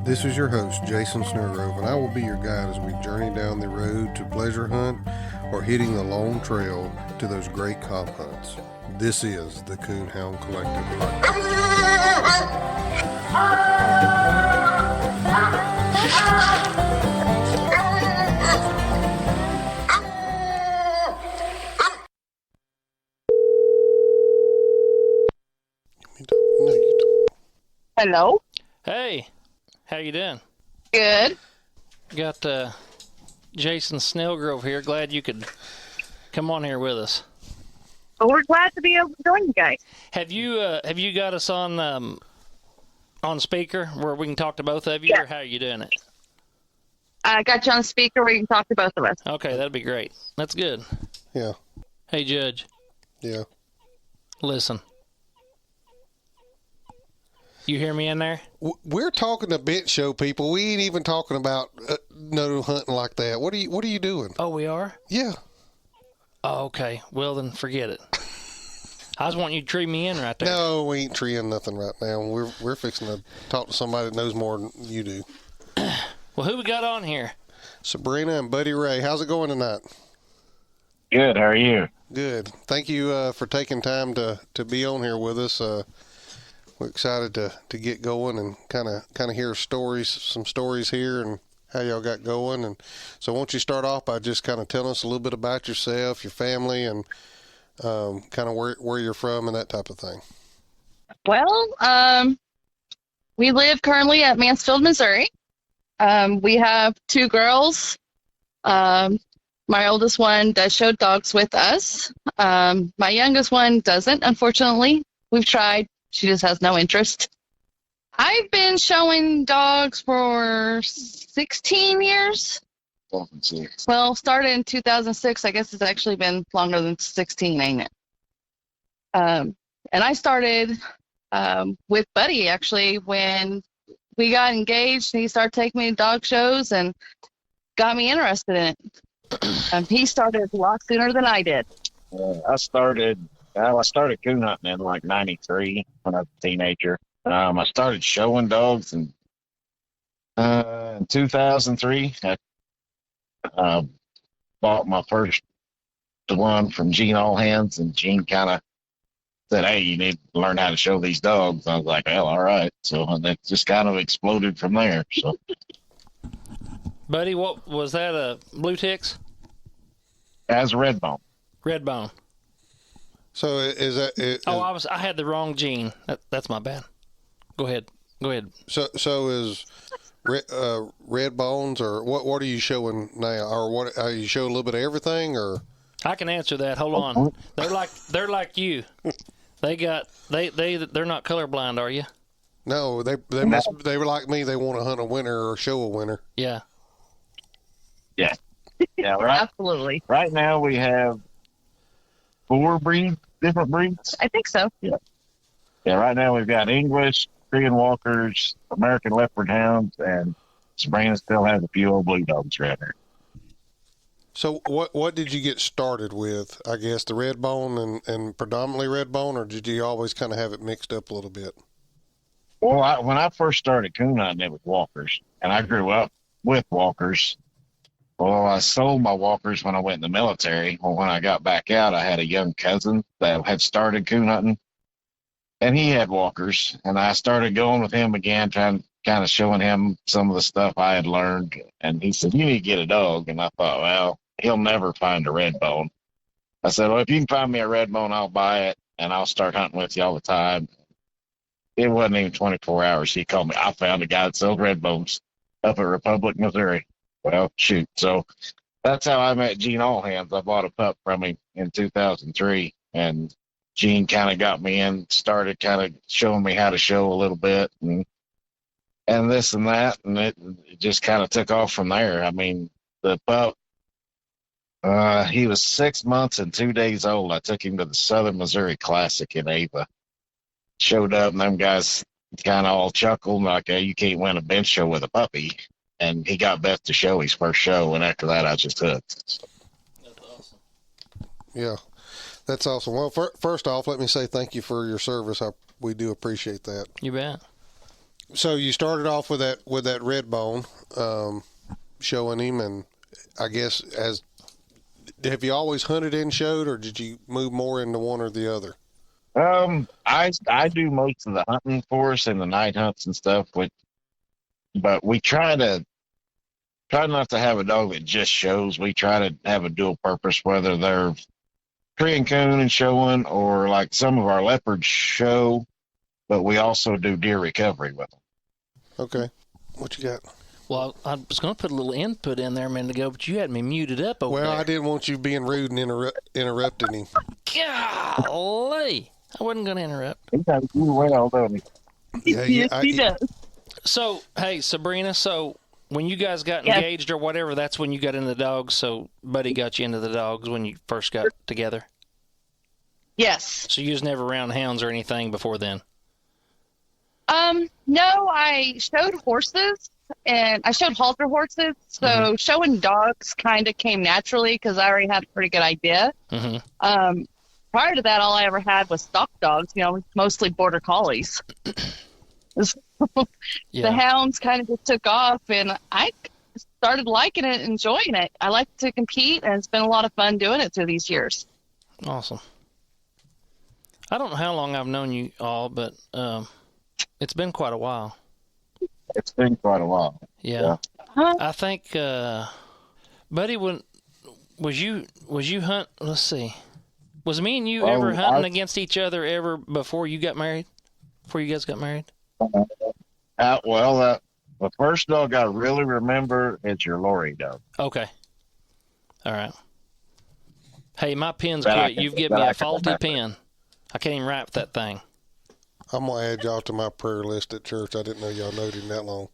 This is your host, Jason Snellgrove, and I will be your guide as we journey down the road to pleasure hunt or hitting the long trail to those great comp hunts. This is the Coonhound Collective. Hello. Hey, how you doing? Good. Got Jason Snellgrove here. Glad you could come on here with us. Well, we're glad to be able to join you guys. Have you got us on speaker where we can talk to both of you, Yeah. or how are you doing it? I got you on speaker where you can talk to both of us. Okay, that'd be great. That's good. Yeah. Hey, Judge. Yeah. Listen. You hear me in there? We're talking to bench show people. We ain't even talking about no hunting like that. What are you doing? Oh, we are? Yeah. Oh, okay. Well, then forget it. I was wanting you to tree me in right there. No, we ain't treeing nothing right now. We're fixing to talk to somebody that knows more than you do. Well, who we got on here? Sabrina and Buddy Ray. How's it going tonight? Good. How are you? Good. Thank you for taking time to be on here with us. We're excited to get going and kind of hear some stories here and how y'all got going. And so why don't you start off by just kind of telling us a little bit about yourself, your family, and kind of where you're from and that type of thing. Well, we live currently at Mansfield, Missouri. We have two girls. My oldest one does show dogs with us. My youngest one doesn't, unfortunately. We've tried. She just has no interest. I've been showing dogs for 16 years. Well, started in 2006. I guess it's actually been longer than 16, ain't it? And I started with Buddy, actually, when we got engaged, and he started taking me to dog shows and got me interested in it. He started a lot sooner than I did. I started coon hunting in like 93 when I was a teenager. I started showing dogs in 2003. I bought my first one from Gene Allhands, and Gene kind of said, "Hey, you need to learn how to show these dogs." I was like, "Well, all right." So that just kind of exploded from there. So, Buddy, what was that? A blue ticks? as a red bone. Red bone. So is that? I had the wrong gene. That's my bad. Go ahead. So is red bones, or what are you showing now, or what? Are you show a little bit of everything, or? I can answer that. Hold on. They're like you. They're not colorblind, are you? No, they were like me. They want to hunt a winner or show a winner. Yeah. Yeah. Yeah. Right. Absolutely. Right now we have 4 different breeds. I think so. Yeah. Right now we've got English, Korean Walkers, American Leopard Hounds, and Sabrina still has a few old blue dogs right there. So what did you get started with? I guess the red bone and predominantly red bone, or did you always kind of have it mixed up a little bit? Well, when I first started coon hunting, it was Walkers, and I grew up with Walkers. Well, I sold my Walkers when I went in the military. Well, when I got back out, I had a young cousin that had started coon hunting, and he had Walkers, and I started going with him again, kind of showing him some of the stuff I had learned. And he said, "You need to get a dog." And I thought, well, he'll never find a red bone. I said, "Well, if you can find me a red bone, I'll buy it, and I'll start hunting with you all the time." It wasn't even 24 hours. He called me. I found a guy that sells red bones up at Republic, Missouri. Well, shoot. So that's how I met Gene Allhands. I bought a pup from him in 2003, and Gene kind of got me in, started kind of showing me how to show a little bit and this and that, and it just kind of took off from there. I mean, the pup, he was 6 months and 2 days old. I took him to the Southern Missouri Classic in Ava. Showed up, and them guys kind of all chuckled, like, "Hey, you can't win a bench show with a puppy." And he got best to show his first show, and after that, I just hooked. That's awesome. Yeah, that's awesome. Well, first off, let me say thank you for your service. We do appreciate that. You bet. So you started off with that red bone, showing him, and I guess have you always hunted and showed, or did you move more into one or the other? I do most of the hunting for us and the night hunts and stuff, but we try not to have a dog that just shows. We try to have a dual purpose, whether they're tree and coon and showing, or like some of our leopards show, but we also do deer recovery with them. Okay. What you got? Well, I was going to put a little input in there a minute ago, but you had me muted up over there. Well, I didn't want you being rude and interrupting him. Golly. I wasn't going to interrupt. He does well, don't he? Yes, he does. So, hey, Sabrina, when you guys got engaged or whatever, that's when you got into the dogs. So Buddy got you into the dogs when you first got together? Yes. So you was never around hounds or anything before then? No, I showed horses, and I showed halter horses. So showing dogs kind of came naturally because I already had a pretty good idea. Mm-hmm. Prior to that, all I ever had was stock dogs, mostly border collies. The hounds kind of just took off, and I started liking it, enjoying it. I like to compete, and it's been a lot of fun doing it through these years. Awesome. I don't know how long I've known you all, but it's been quite a while. It's been quite a while. Yeah. I think, Buddy, was you hunt? Let's see. Was me and you ever hunting against each other ever before you got married? Before you guys got married? The first dog I really remember is your Lori dog. Okay. All right. Hey, my pen's quit. You've given me a faulty pen. I can't even write with that thing. I'm going to add y'all to my prayer list at church. I didn't know y'all knowed him that long.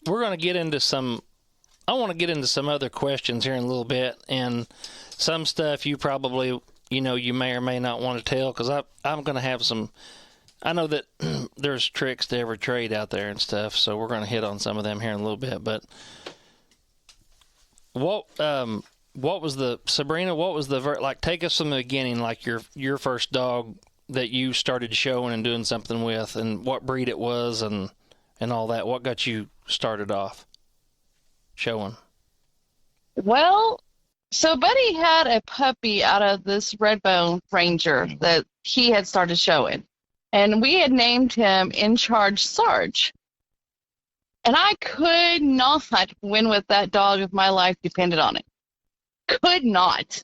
We're going to get into some. I want to get into some other questions here in a little bit, and some stuff you probably, you may or may not want to tell, because I'm going to have some. I know that there's tricks to every trade out there and stuff, so we're going to hit on some of them here in a little bit. But what was the Sabrina? What was the take us from the beginning, like your first dog that you started showing and doing something with, and what breed it was, and all that. What got you started off showing? Well, so Buddy had a puppy out of this Redbone Ranger that he had started showing, and we had named him In Charge Sarge. And I could not win with that dog if my life depended on it. Could not.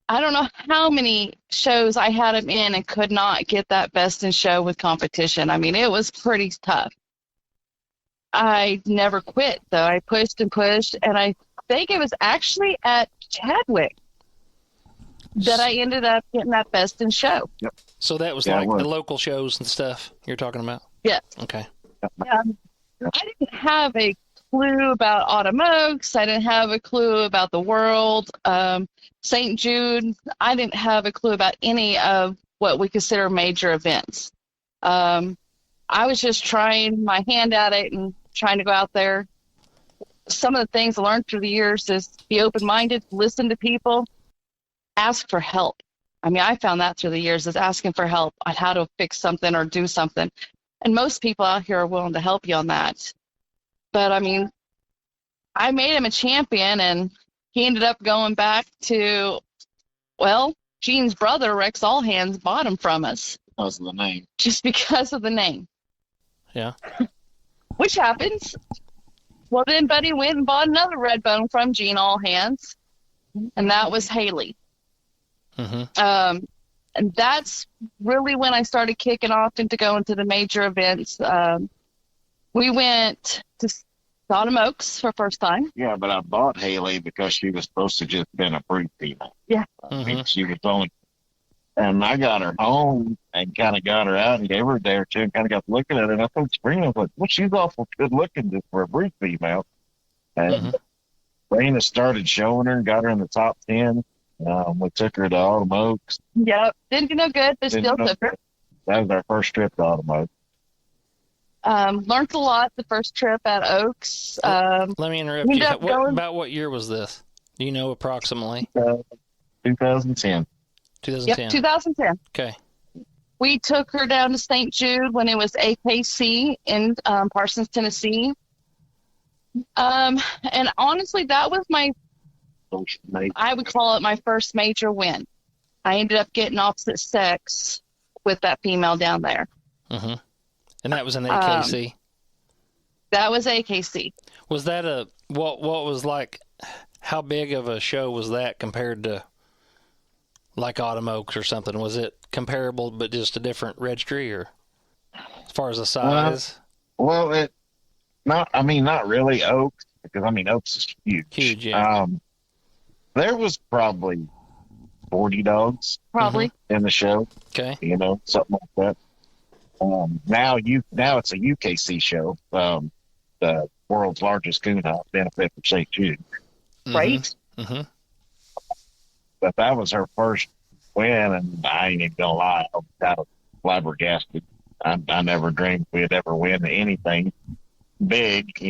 I don't know how many shows I had him in and could not get that best in show with competition. I mean, it was pretty tough. I never quit, though. I pushed and pushed, and I think it was actually at Chadwick that I ended up getting that best in show. Yep. So that was like the local shows and stuff you're talking about? Yes. Okay. I didn't have a clue about Autumn Oaks. I didn't have a clue about the world. St. Jude, I didn't have a clue about any of what we consider major events. I was just trying my hand at it and trying to go out there. Some of the things I learned through the years is be open-minded, listen to people, ask for help. I mean, I found that through the years is asking for help on how to fix something or do something. And most people out here are willing to help you on that. But, I mean, I made him a champion, and he ended up going back to, Gene's brother, Rex Allhands, bought him from us. Because of the name. Just because of the name. Yeah. Which happens. Well, then Buddy went and bought another Redbone from Gene Allhands, and that was Haley. Mm-hmm. And that's really when I started kicking off into going to the major events. We went to Autumn Oaks for the first time. Yeah, but I bought Haley because she was supposed to just been a breed female. Yeah. I mean, she was only, and I got her home and kind of got her out and gave her a day or two and kind of got looking at her. And I thought, Sabrina, well, she's awful good looking just for a breed female. And Sabrina started showing her and got her in the top 10. We took her to Autumn Oaks. Yep. Didn't get no good, but still took her. That was our first trip to Autumn Oaks. Learned a lot the first trip at Oaks. Let me interrupt you. About what year was this? Do you know approximately? 2010. 2010. Yep, 2010. Okay. We took her down to St. Jude when it was AKC in Parsons, Tennessee. And honestly, that was I would call it my first major win. I ended up getting opposite sex with that female down there. Mm-hmm. And that was an AKC? That was AKC. Was that what was like, how big of a show was that compared to like Autumn Oaks or something? Was it comparable but just a different registry, or as far as the size? Well, not really Oaks, because Oaks is huge. Huge, yeah. There was probably 40 dogs Probably. in the show. Okay. Something like that. Now it's a UKC show. The world's largest coon hunt benefit from St. Jude. Right? Mm-hmm. But that was her first win, and I ain't even gonna lie, I was kind of flabbergasted. I never dreamed we'd ever win anything big,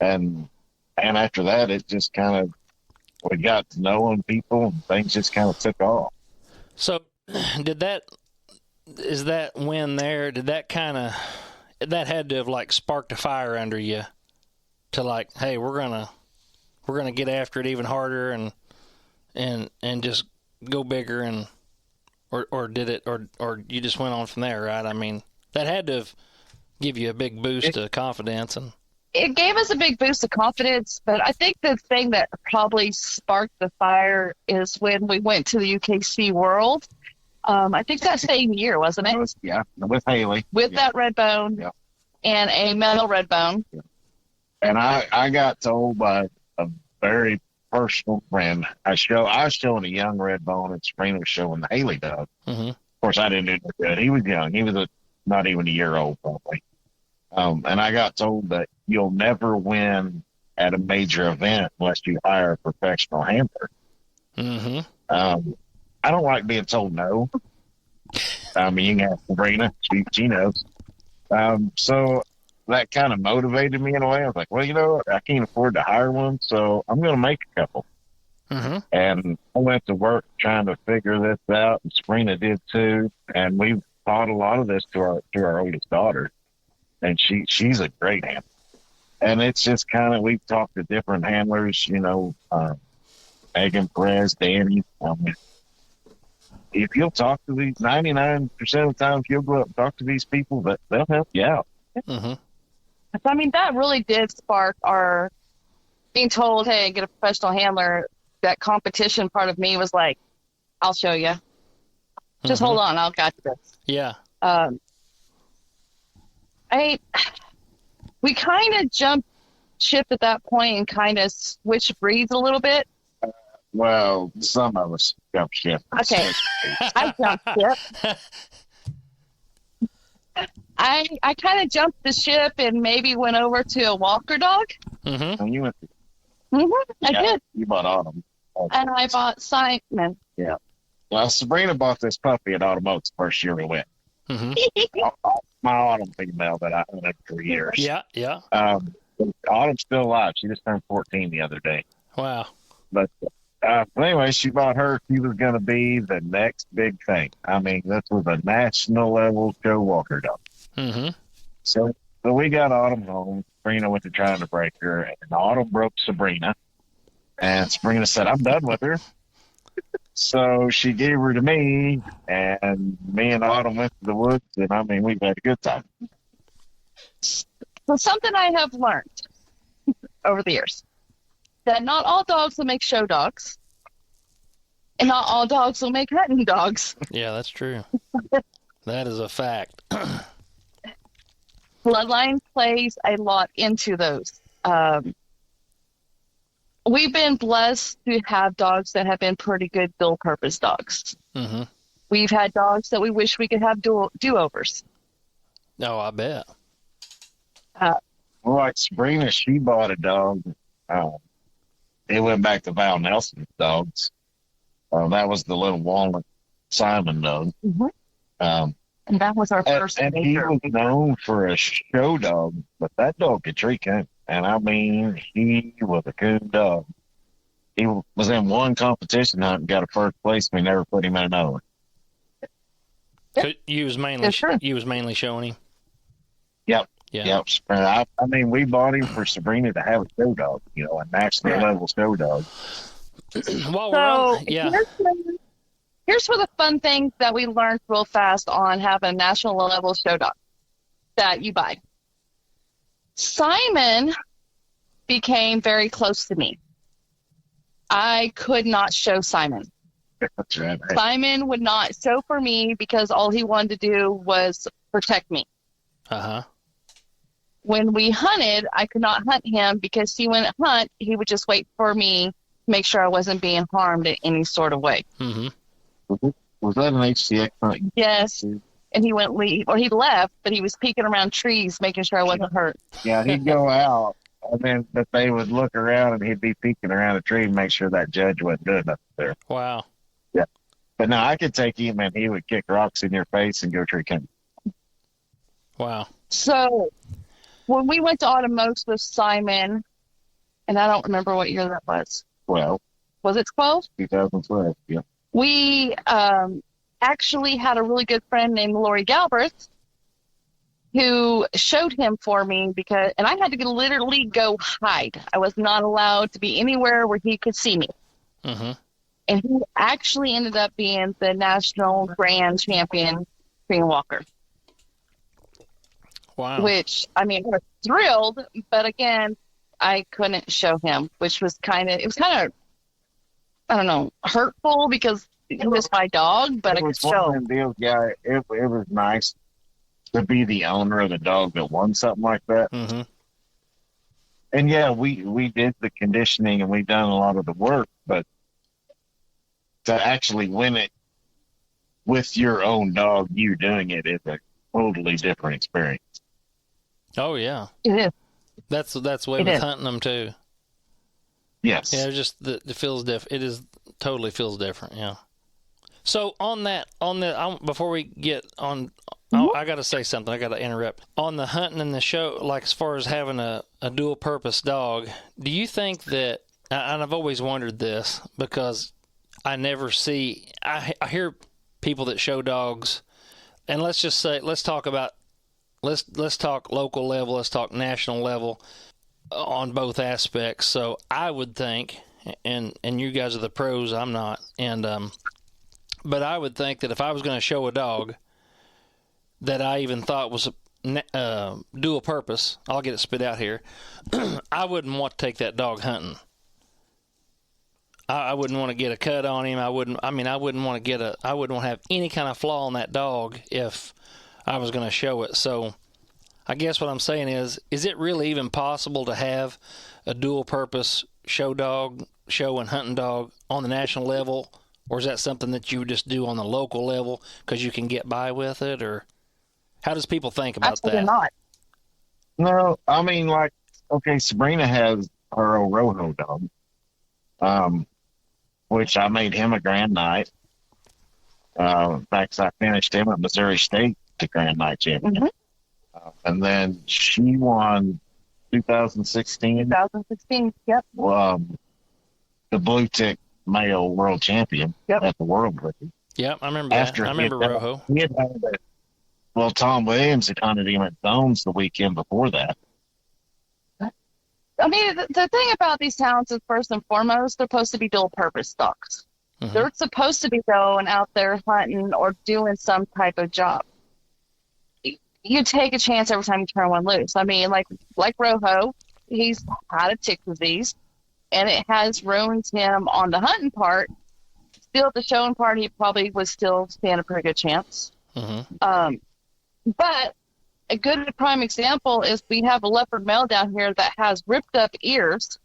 And after that, it just kind of, we got to knowing people, and things just kind of took off. So, is that win there? Did that that had to have like sparked a fire under you to like, hey, we're gonna get after it even harder and just go bigger, and or did it, or you just went on from there, right? That had to have give you a big boost of confidence. And it gave us a big boost of confidence, but I think the thing that probably sparked the fire is when we went to the UKC World. I think that same year, wasn't it? Yeah, with Haley. With that red bone and a male red bone. Yeah. And I got told by a very personal friend, I was showing a young red bone, and Sabrina was showing the Haley dog. Mm-hmm. Of course, I didn't do that good. He was young. He was not even a year old, probably. And I got told that you'll never win at a major event unless you hire a professional handler. Mm-hmm. I don't like being told no. You can ask Sabrina. She knows. So that kind of motivated me in a way. I was like, well, I can't afford to hire one, so I'm going to make a couple. Mm-hmm. And I went to work trying to figure this out, and Sabrina did too. And we've taught a lot of this to our oldest daughter, and she's a great handler. And it's just kind of, we've talked to different handlers, Megan Perez, Danny. If you'll talk to these, 99% of the time, if you'll go up and talk to these people, they'll help you out. Mm-hmm. That really did spark our being told, hey, get a professional handler. That competition part of me was like, I'll show you. Just hold on, I'll got this. Yeah. We kind of jumped ship at that point and kind of switched breeds a little bit. Well, some of us jumped ship. Okay. I jumped ship. I kind of jumped the ship and maybe went over to a walker dog. Mm-hmm. And you went. I did. You bought Autumn. And I bought Simon. Yeah. Well, Sabrina bought this puppy at Autumn Oaks the first year we went. Mm-hmm. My Autumn female that I hunted for years. Yeah, yeah. Autumn's still alive. She just turned 14 the other day. Wow. But anyway, she bought her. She was going to be the next big thing. This was a national level show walker dog. Mm-hmm. So we got Autumn home. Sabrina went to trying to break her, and Autumn broke Sabrina. And Sabrina said, I'm done with her. So she gave her to me, and me and Autumn went to the woods, and we've had a good time. So something I have learned over the years, that not all dogs will make show dogs, and not all dogs will make hunting dogs. Yeah, that's true. That is a fact. Bloodline plays a lot into those. We've been blessed to have dogs that have been pretty good dual-purpose dogs. Mm-hmm. We've had dogs that we wish we could have do-overs. Oh, I bet. Like Sabrina, she bought a dog. It went back to Val Nelson's dogs. That was the little walnut Simon dog. Mm-hmm. And that was our first and he was known for a show dog, but that dog could tree coon. And he was a coon dog. He was in one competition hunt and got a first place. We never put him in another one. You was mainly showing him. Yep. Yeah. Yep. I mean, we bought him for Sabrina to have a show dog, a national level show dog. While we're on, here's one of the fun things that we learned real fast on having a national level show dog that you buy. Simon became very close to me. I could not show Simon. That's right. Simon would not show for me because all he wanted to do was protect me. Uh-huh. When we hunted, I could not hunt him because he wouldn't hunt. He would just wait for me to make sure I wasn't being harmed in any sort of way. Mm-hmm. Was that an HCX hunt? Yes. And he wouldn't leave, or he left, but he was peeking around trees, making sure I wasn't hurt. Yeah, he'd go out, and then but they would look around, and he'd be peeking around a tree and make sure that judge wasn't doing nothing there. Wow. Yeah. But no, I could take him, and he would kick rocks in your face and go tree camping. Wow. So when we went to Automos with Simon, and I don't remember what year that was. 12. Was it 12? 2012, yeah. We actually had a really good friend named Lori Galbraith who showed him for me and I had to literally go hide. I was not allowed to be anywhere where he could see me. Mm-hmm. And he actually ended up being the national grand champion green walker. Wow. Which, I mean, I was thrilled, but again, I couldn't show him, which was kind of, I don't know, hurtful because he was my dog, but I could show him. Yeah, it was nice to be the owner of the dog that won something like that. Mm-hmm. And yeah, we did the conditioning and we done a lot of the work, but to actually win it with your own dog, you doing it is a totally different experience. Oh yeah, it is. That's the way with hunting them too. Yes. Yeah, it feels different. Totally feels different. Yeah. So before we get on, I got to say something. I got to interrupt on the hunting and the show. Like as far as having a dual purpose dog, do you think that? And I've always wondered this because I never see. I hear people that show dogs, and let's talk local level. Let's talk national level on both aspects. So I would think, and you guys are the pros. I'm not, but I would think that if I was going to show a dog that I even thought was dual purpose, I'll get it spit out here. I wouldn't want to take that dog hunting. I wouldn't want to get a cut on him. I wouldn't want to have any kind of flaw on that dog if I was going to show it. So I guess what I'm saying is it really even possible to have a dual purpose show and hunting dog on the national level? Or is that something that you would just do on the local level because you can get by with it? Or how does people think about Absolutely that? Not. No, I mean, okay, Sabrina has her old Rojo dog, which I made him a Grand Night. In fact, I finished him at Missouri State the Grand Night champion. Mm-hmm. And then she won 2016. 2016, yep. The Blue Tick male world champion at the World Rookie. Yep, I remember that. I remember Rojo. Tom Williams had hunted him at Zones the weekend before that. I mean, the thing about these hounds is, first and foremost, they're supposed to be dual-purpose dogs. Mm-hmm. They're supposed to be going out there hunting or doing some type of job. You take a chance every time you turn one loose. I mean, like Rojo, he's had a tick disease, and it has ruined him on the hunting part. Still, at the showing part, he probably would still stand a pretty good chance. Mm-hmm. But a good prime example is we have a leopard male down here that has ripped up ears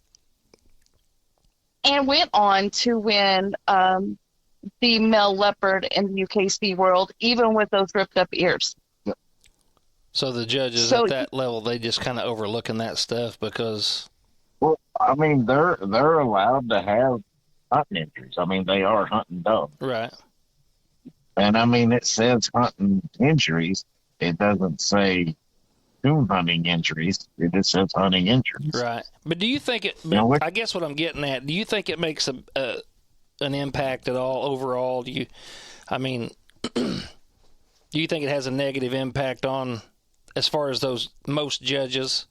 and went on to win the male leopard in the UKC world, even with those ripped up ears. So the judges at that level, they just kind of overlooking that stuff because... Well, I mean, they're allowed to have hunting injuries. I mean, they are hunting dogs. Right. And, I mean, it says hunting injuries. It doesn't say coon hunting injuries. It just says hunting injuries. Right. But do you think it? But You know what? I guess what I'm getting at. Do you think it makes an impact at all overall? Do you? I mean, do you think it has a negative impact on, as far as those most judges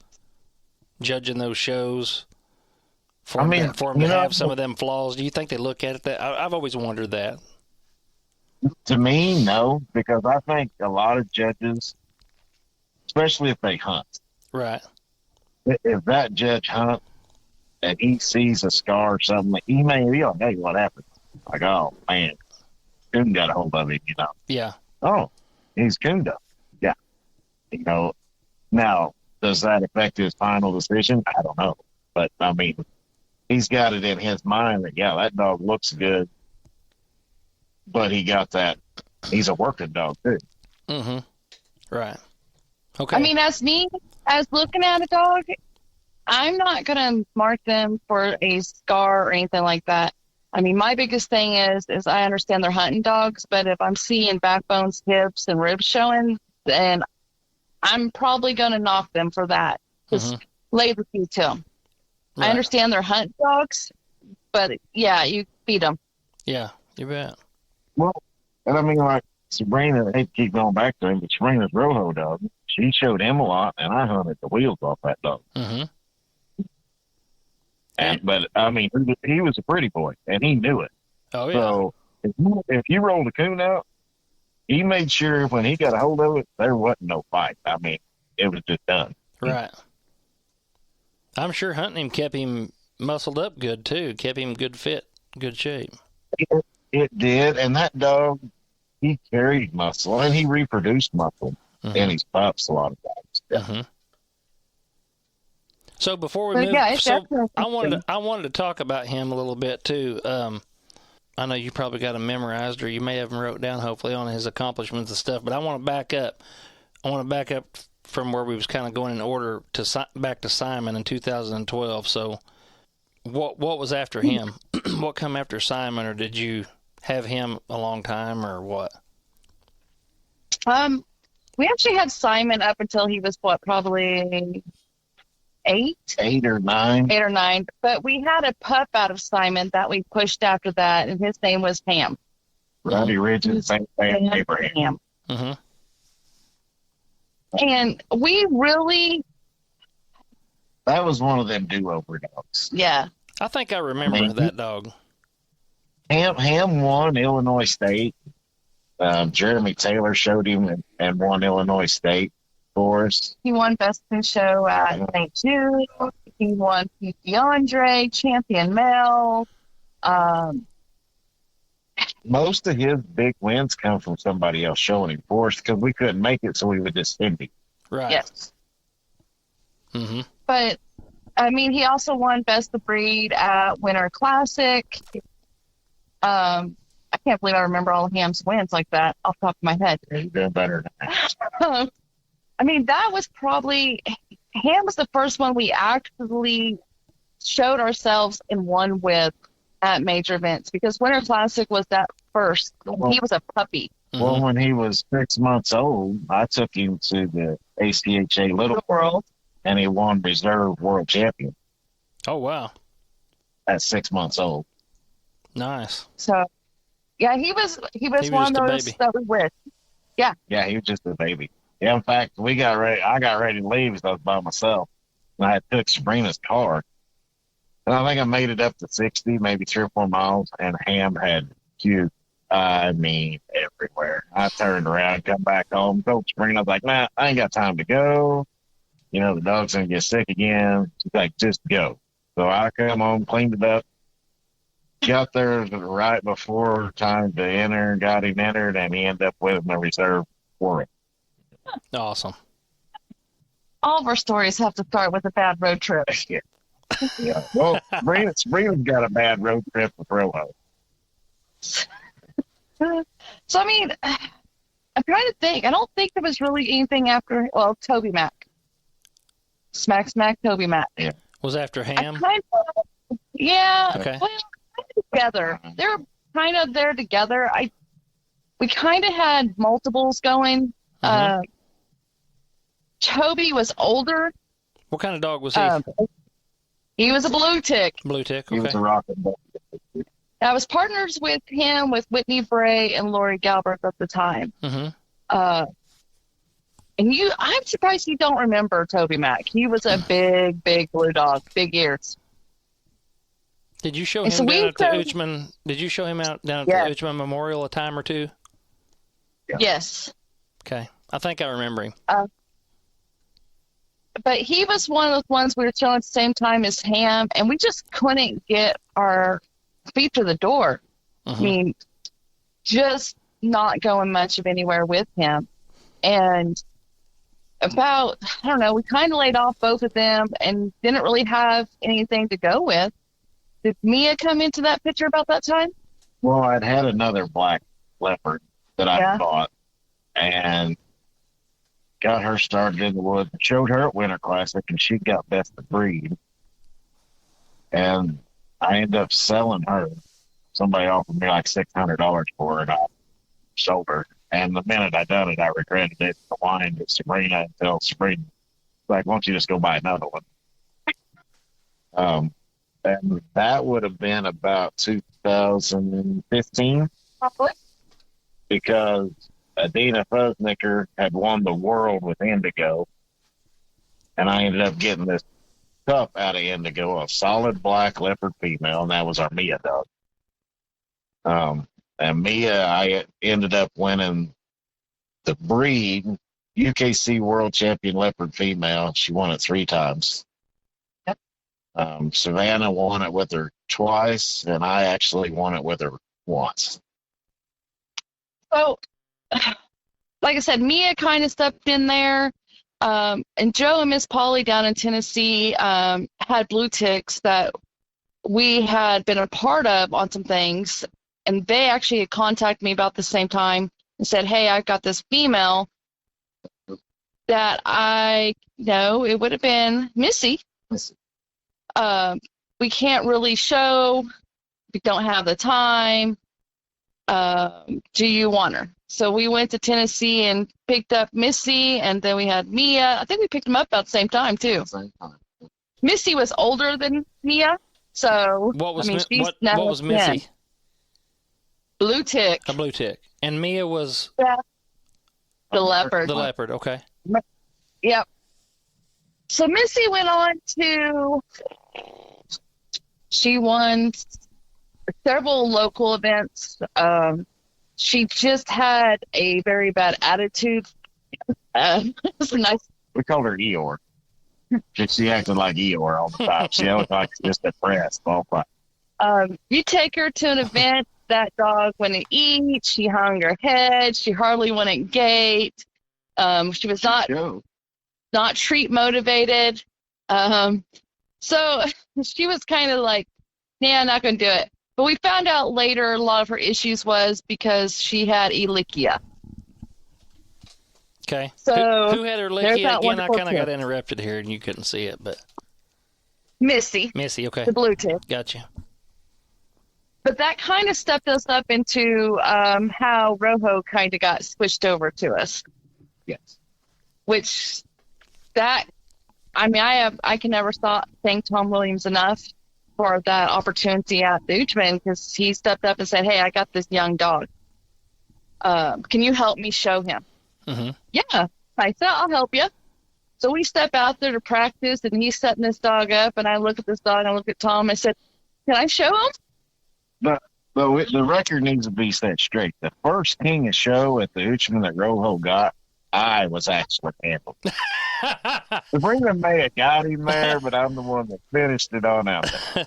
judging those shows? For them to have some of them flaws, do you think they look at it that? I've always wondered that. To me, no, because I think a lot of judges, especially if they hunt, Right. if that judge hunts and he sees a scar or something, he may be like, hey, what happened? Like, oh, man, coon got a hold of him, Yeah. Oh, he's cooned up. Yeah. Now, does that affect his final decision? I don't know. But, I mean, he's got it in his mind that, yeah, that dog looks good, but he got that. He's a working dog, too. Mm-hmm. Right. Okay. I mean, as looking at a dog, I'm not going to mark them for a scar or anything like that. I mean, my biggest thing is I understand they're hunting dogs, but if I'm seeing backbones, hips, and ribs showing, then I'm probably going to knock them for that. Just lay the feet to them. Right. I understand they're hunting dogs, but yeah, you feed them. Yeah, you bet. Well, and I mean, like Sabrina, I hate to keep going back to him, but Sabrina's Rojo dog, she showed him a lot, and I hunted the wheels off that dog. Mm-hmm. But, I mean, he was a pretty boy, and he knew it. Oh, yeah. So if you rolled a coon out, he made sure when he got a hold of it, there wasn't no fight. I mean, it was just done. Right. I'm sure hunting him kept him muscled up good, too. Kept him good fit, good shape. It did, and that dog, he carried muscle, and he reproduced muscle in his pups a lot of times. Yeah. Mm-hmm. So before we move, I wanted to talk about him a little bit too. I know you probably got him memorized, or you may have him wrote down, hopefully, on his accomplishments and stuff. But I want to back up. I want to back up from where we was kind of going in order to back to Simon in 2012. So, what was after him? What come after Simon, or did you have him a long time, or what? We actually had Simon up until he was probably 8 or 9. 8 or 9. But we had a pup out of Simon that we pushed after that, and his name was Ham. Roddy Ridge's Sam Abraham. Mm-hmm. And we really... That was one of them do-over dogs. Yeah. I think I remember that dog. Ham won Illinois State. Jeremy Taylor showed him and won Illinois State for us. He won Best in Show at St. Jude. He won P. Andre, Champion Male. Most of his big wins come from somebody else showing him for us because we couldn't make it, so we would just send him. Right. Yes. Mm-hmm. But, I mean, he also won Best of Breed at Winter Classic. I can't believe I remember all of Ham's wins like that off the top of my head. He's doing better than that. I mean, that was probably... Ham was the first one we actually showed ourselves and won with at major events, because Winter Classic was that first. He was a puppy. Well, when he was 6 months old, I took him to the ACHA Little World, and he won Reserve World Champion Oh, wow. at 6 months old. Nice. So, yeah, he was one of those that we with. Yeah, he was just a baby. Yeah, in fact, I got ready to leave, so I was by myself. And I took Sabrina's car. And I think I made it up to 60, maybe 3 or 4 miles, and Ham had puke. I mean, everywhere. I turned around, come back home, told Sabrina, I was like, nah, I ain't got time to go. You know, the dog's going to get sick again. She's like, just go. So I come home, cleaned it up, got there right before time to enter, got him entered, and he ended up with my reserve for it. Awesome. All of our stories have to start with a bad road trip. Yeah. Well, Sabrina's got a bad road trip with Rojo. So, I mean, I'm trying to think. I don't think there was really anything after, well, Toby Mac. Smack, Toby Mac. Yeah. Was after Ham? Yeah. Okay. Well, together. They're kind of there together. We kind of had multiples going. Toby was older. What kind of dog was he? He was a blue tick. Blue tick. He was Okay. a rocket dog. I was partners with him with Whitney Bray and Lori Galbraith at the time. Mm-hmm. And I'm surprised you don't remember Toby Mac. He was a big, big blue dog, big ears. Did you show And him so down we at the showed- Uchman? Did you show him out down at Yeah. the Uchman Memorial a time or two? Yeah. Yes. Okay, I think I remember him. But he was one of those ones we were showing at the same time as Ham, and we just couldn't get our feet to the door. I Mhm. mean, just not going much of anywhere with him. And about, I don't know, we kind of laid off both of them and didn't really have anything to go with. Did Mia come into that picture about that time? Well, I'd had another black leopard that I Yeah. bought and got her started in the woods. Showed her at Winter Classic, and she got best of breed. And I ended up selling her. Somebody offered me like $600 for her, and I sold her. And the minute I done it, I regretted it. I whined at Sabrina until Sabrina was like, "Why don't you just go buy another one?" And that would have been about 2015 Probably. because Adina Fuznicker had won the world with Indigo, and I ended up getting this cup out of Indigo, a solid black leopard female, and that was our Mia dog. And Mia, I ended up winning the breed UKC World Champion Leopard female. She won it 3 times. Yep. Savannah won it with her twice, and I actually won it with her once. So, like I said, Mia kind of stepped in there. And Joe and Miss Polly down in Tennessee had blue ticks that we had been a part of on some things. And they actually had contacted me about the same time and said, "Hey, I've got this female that I know it would have been Missy. We can't really show. We don't have the time. Do you want her?" So we went to Tennessee and picked up Missy, and then we had Mia. I think we picked them up about the same time, too. Same time. Missy was older than Mia, so What was I mean, Mi- she's what now was 10. Missy? Blue tick, A blue tick, and Mia was the leopard. the leopard. Okay. Yep. So Missy went on to, she won several local events. She just had a very bad attitude. It's a nice. We called her Eeyore. She acted like Eeyore all the time. She looked like just depressed all the time. You take her to an event, that dog wouldn't eat. She hung her head. She hardly wouldn't gait. She was not treat motivated. So she was kind of like, "Yeah, I'm not going to do it." But we found out later a lot of her issues was because she had Ehrlichia. Okay. So, who had her there's licky that again? I wonderful kind of got tip. interrupted here, and you couldn't see it, but Missy, Missy. Okay. the blue tip. Gotcha. But that kind of stepped us up into how Rojo kind of got switched over to us. Yes. Which that, I mean, I can never thank Tom Williams enough for that opportunity at the Uchman, because he stepped up and said, "Hey, I got this young dog. Can you help me show him?" Mm-hmm. Yeah, I said, "I'll help you." So we step out there to practice, and he's setting this dog up, and I look at this dog, and I look at Tom, and I said, "Can I show him?" But the record needs to be set straight. The first king of show at the Uchman that Rojo got, I was actually handled. Sabrina may have got him there, but I'm the one that finished it on out there.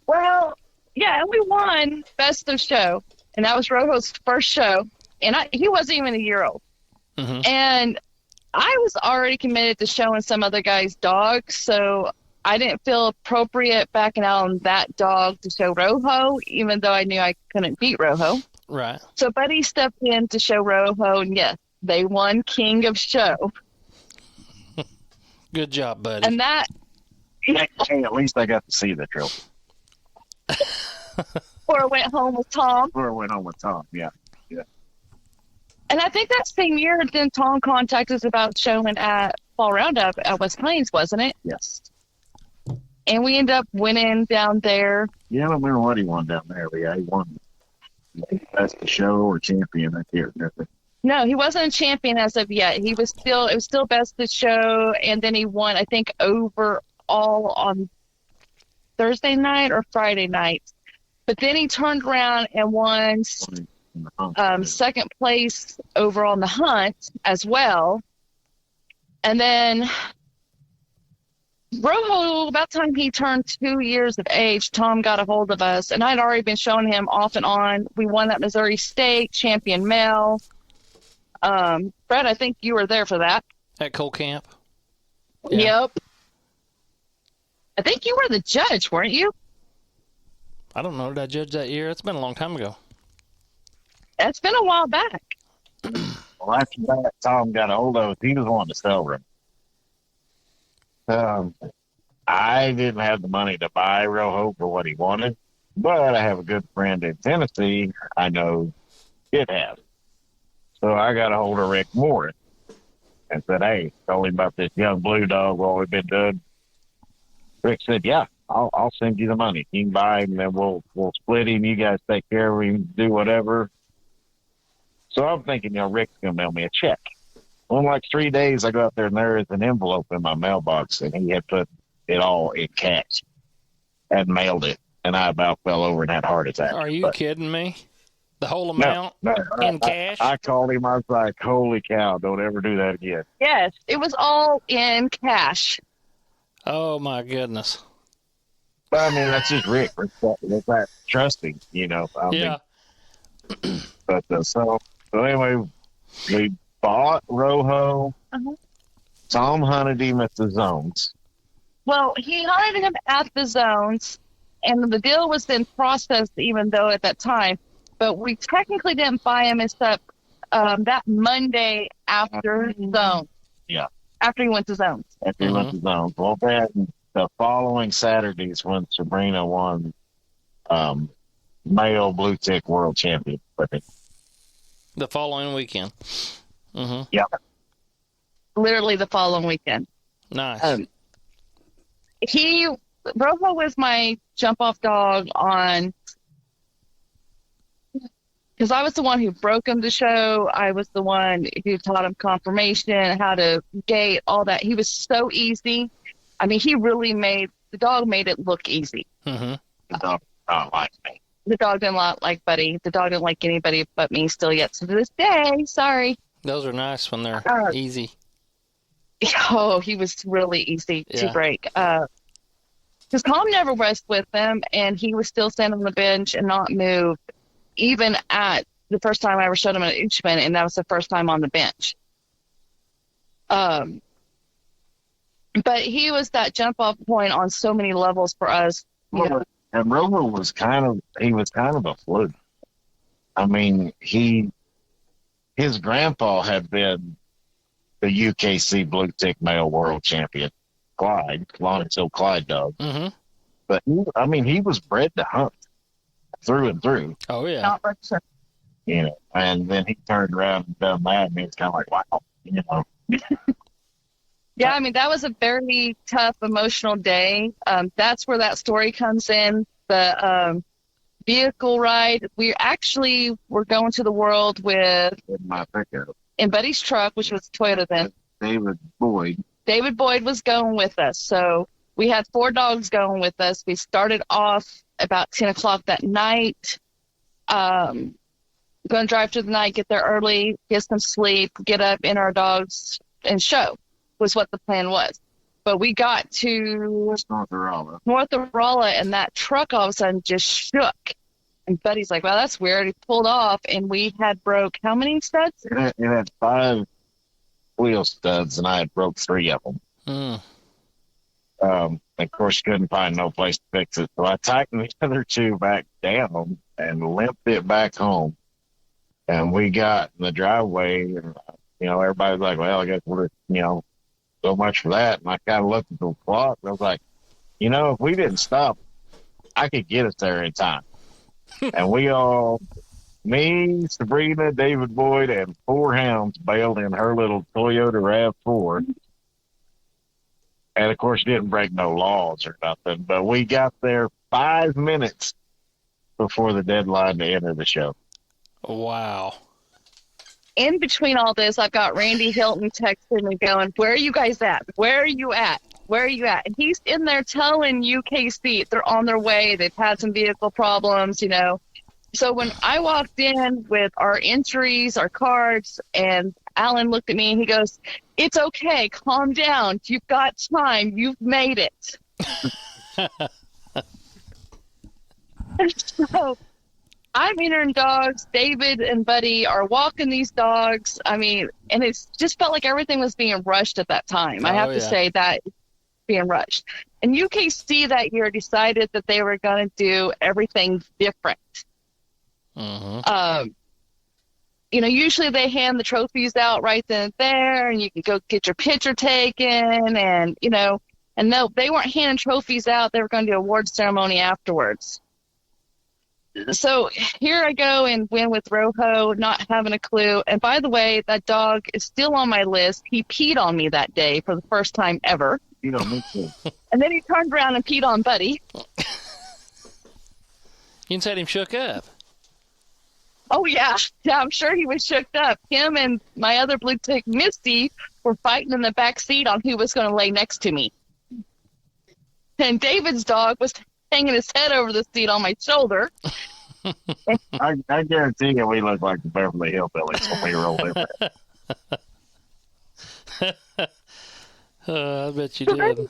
Well, yeah, and we won Best of Show, and that was Rojo's first show, and he wasn't even a year old. Mm-hmm. And I was already committed to showing some other guy's dog, so I didn't feel appropriate backing out on that dog to show Rojo, even though I knew I couldn't beat Rojo. Right. So Buddy stepped in to show Rojo, and yes, they won King of Show. Good job, buddy. And that, Hey, at least I got to see the trophy. or went home with Tom. Or went on with Tom, yeah. And I think that same year, then Tom contacted us about showing at Fall Roundup at West Plains, wasn't it? Yes. And we ended up winning down there. Yeah, I don't remember what he won down there, but yeah, he won best of show or champion. I can't remember. No, he wasn't a champion as of yet. It was still best of show, and then he won, I think, overall on Thursday night or Friday night. But then he turned around and won second place overall in the hunt as well. And then Rojo, about the time he turned 2 years of age, Tom got a hold of us, and I'd already been showing him off and on. We won that Missouri State champion male. Brett, I think you were there for that. At Cole Camp? Yeah. Yep. I think you were the judge, weren't you? I don't know. Did I judge that year? It's been a long time ago. It's been a while back. Well, after that, Tom got a hold of us. He was wanting to sell him. I didn't have the money to buy Rojo for what he wanted, but I have a good friend in Tennessee I know did have. So I got a hold of Rick Morris and said, hey, told him about this young blue dog, what we've been doing. Rick said, yeah, I'll send you the money. You can buy him, and then we'll split him. You guys take care of him, do whatever. So I'm thinking, Rick's going to mail me a check. Well, in like 3 days, I go out there, and there is an envelope in my mailbox, and he had put it all in cash and mailed it. And I about fell over and had a heart attack. Are you kidding me? The whole amount in cash? I called him. I was like, holy cow, don't ever do that again. Yes, it was all in cash. Oh, my goodness. But, I mean, that's just Rick. That's that trusting, Yeah. But so anyway, we bought Rojo. Uh-huh. Tom hunted him at the zones. Well, he hunted him at the zones, and the deal was then processed, even though at that time. But we technically didn't buy him except that Monday after zones. Yeah. After he went to zones. After he went to zones. Well, then the following Saturdays when Sabrina won male blue tick world champion. The following weekend. Mm-hmm. Yeah. Literally the following weekend. Nice. Rojo was my jump-off dog on, because I was the one who broke him to show. I was the one who taught him conformation, how to gait, all that. He was so easy. I mean, the dog made it look easy. Mm-hmm. The dog don't like me. The dog didn't like Buddy. The dog didn't like anybody but me still yet. So to this day, sorry. Those are nice when they're easy. Oh, he was really easy to break. Because Tom never rest with him, and he was still standing on the bench and not move, even at the first time I ever showed him an instrument, and that was the first time on the bench. But he was that jump-off point on so many levels for us. And Rover was kind of a fluke. I mean, his grandpa had been the UKC blue tick male world champion, Clyde, Lonsdale Clyde dog. Mm-hmm. But he was bred to hunt through and through. Oh yeah. And then he turned around and done that, and it's kind of like, wow, Yeah, I mean, that was a very tough, emotional day. That's where that story comes in. The vehicle ride. We actually were going to the world with my pickup in Buddy's truck, which was Toyota then. David Boyd. David Boyd was going with us. So we had 4 dogs going with us. We started off about 10 o'clock that night. Going to drive through the night, get there early, get some sleep, get up in our dogs, and show was what the plan was. But we got to North of Rolla, and that truck all of a sudden just shook. And Buddy's like, well, that's weird. He pulled off, and we had broke how many studs? It had 5 wheel studs, and I had broke 3 of them. Of course, couldn't find no place to fix it. So I tightened the other 2 back down and limped it back home. And we got in the driveway, and, everybody's like, well, I guess we're, so much for that. And I kind of looked at the clock, and I was like, if we didn't stop, I could get us there in time. And we all Me, Sabrina, David Boyd, and 4 hounds bailed in her little Toyota RAV4. And, of course, didn't break no laws or nothing. But we got there 5 minutes before the deadline to enter the show. Wow. In between all this, I've got Randy Hilton texting me going, "Where are you guys at? Where are you at? Where are you at?" And he's in there telling UKC they're on their way. They've had some vehicle problems, you know. So when I walked in with our entries, our cards, and Alan looked at me and he goes, "It's okay. Calm down. You've got time. You've made it." So I'm entering dogs. David and Buddy are walking these dogs. I mean, and it's just felt like everything was being rushed at that time. I have to say that being rushed. And UKC that year decided that they were going to do everything different. Mm-hmm. You know, usually they hand the trophies out right then and there, and you can go get your picture taken, and, you know, and no, they weren't handing trophies out. They were going to do an award ceremony afterwards. So here I go and win with Rojo, not having a clue. And by the way, that dog is still on my list. He peed on me that day for the first time ever. You know, me too. And then he turned around and peed on Buddy. You said him shook up. Oh, yeah. Yeah, I'm sure he was shook up. Him and my other blue tick, Misty, were fighting in the back seat on who was going to lay next to me. And David's dog was hanging his head over the seat on my shoulder. I guarantee you we look like the Beverly Hillbillies when we roll in there. I bet you So did. then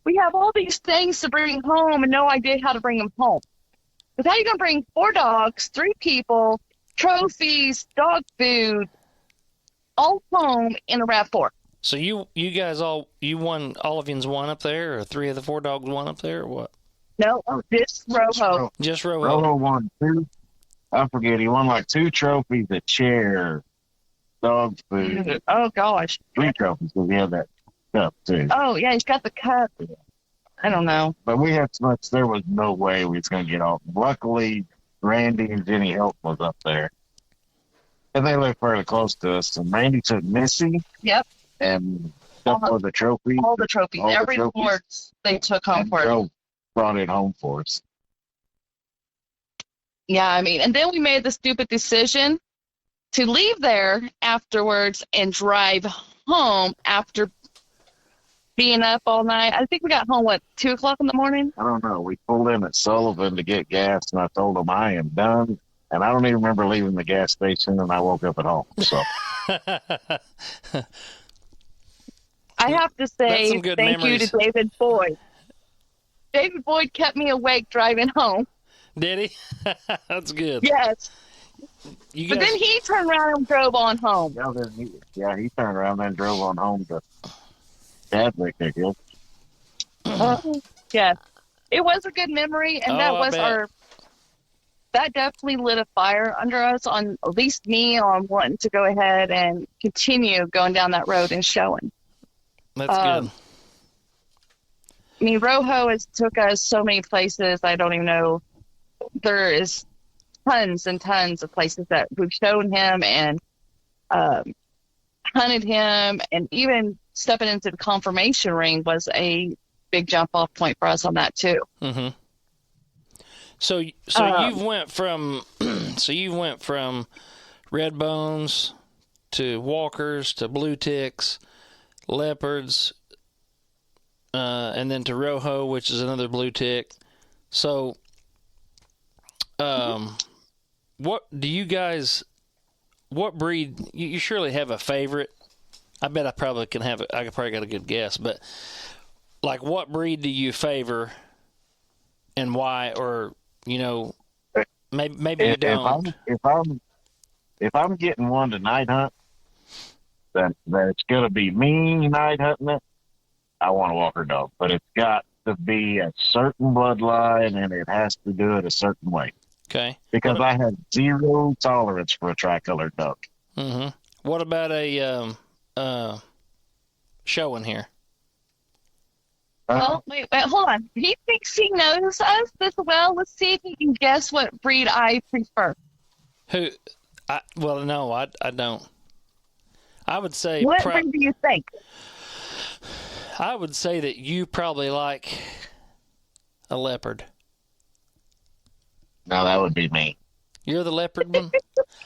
we have all these things to bring home and no idea how to bring them home. Because how are you going to bring 4 dogs, 3 people, trophies, dog food, all home in a RAV4? So you guys all won, all of yous won up there, or 3 of the 4 dogs won up there, or what? No, just Rojo. Just Rojo. Rojo won 2. I forget. He won like 2 trophies, a chair, dog food. Oh, gosh. 3 trophies because he had that cup too. Oh, yeah, he's got the cup. I don't know. But we had so much, there was no way we was going to get off. Luckily, Randy and Jenny Help was up there. And they lived fairly close to us. And Randy took Missy. Yep. And stuff for the trophy. All the trophies. All the Every trophies. award they took home for it. Joe brought it home for us. Yeah, I mean, and then we made the stupid decision to leave there afterwards and drive home after being up all night. I think we got home, 2 o'clock in the morning? I don't know. We pulled in at Sullivan to get gas, and I told him I am done. And I don't even remember leaving the gas station, and I woke up at home. So I have to That's say some good thank memories. you to David Boyd. David Boyd kept me awake driving home. Did he? That's good. Yes. You But guys, then he turned around and drove on home. he turned around and drove on home to Chadwick, I guess. Yes. It was a good memory, and that I was bet. that definitely lit a fire under us, on at least me, on wanting to go ahead and continue going down that road and showing. that's good. I mean, Rojo has took us so many places. I don't even know. There is tons and tons of places that we've shown him and hunted him, and even stepping into the confirmation ring was a big jump off point for us on that too. Mm-hmm. So you've went from red bones to walkers to blue ticks, leopards, and then to Rojo, which is another blue tick. So, what do you guys? What breed? You surely have a favorite. I bet I probably can have. I probably got a good guess, but like, what breed do you favor, and why? Or maybe you don't. If I'm getting one to night hunt, that's gonna be me night hunting it. I want a walker dog, but it's got to be a certain bloodline, and it has to do it a certain way. Okay. Because I have 0 tolerance for a tricolored dog. Mm-hmm. What about a showing here? Oh, wait, hold on. He thinks he knows us this well. Let's see if he can guess what breed I prefer. Who? No, I don't. I would say. What breed do you think? I would say that you probably like a leopard. No, that would be me. You're the leopard one?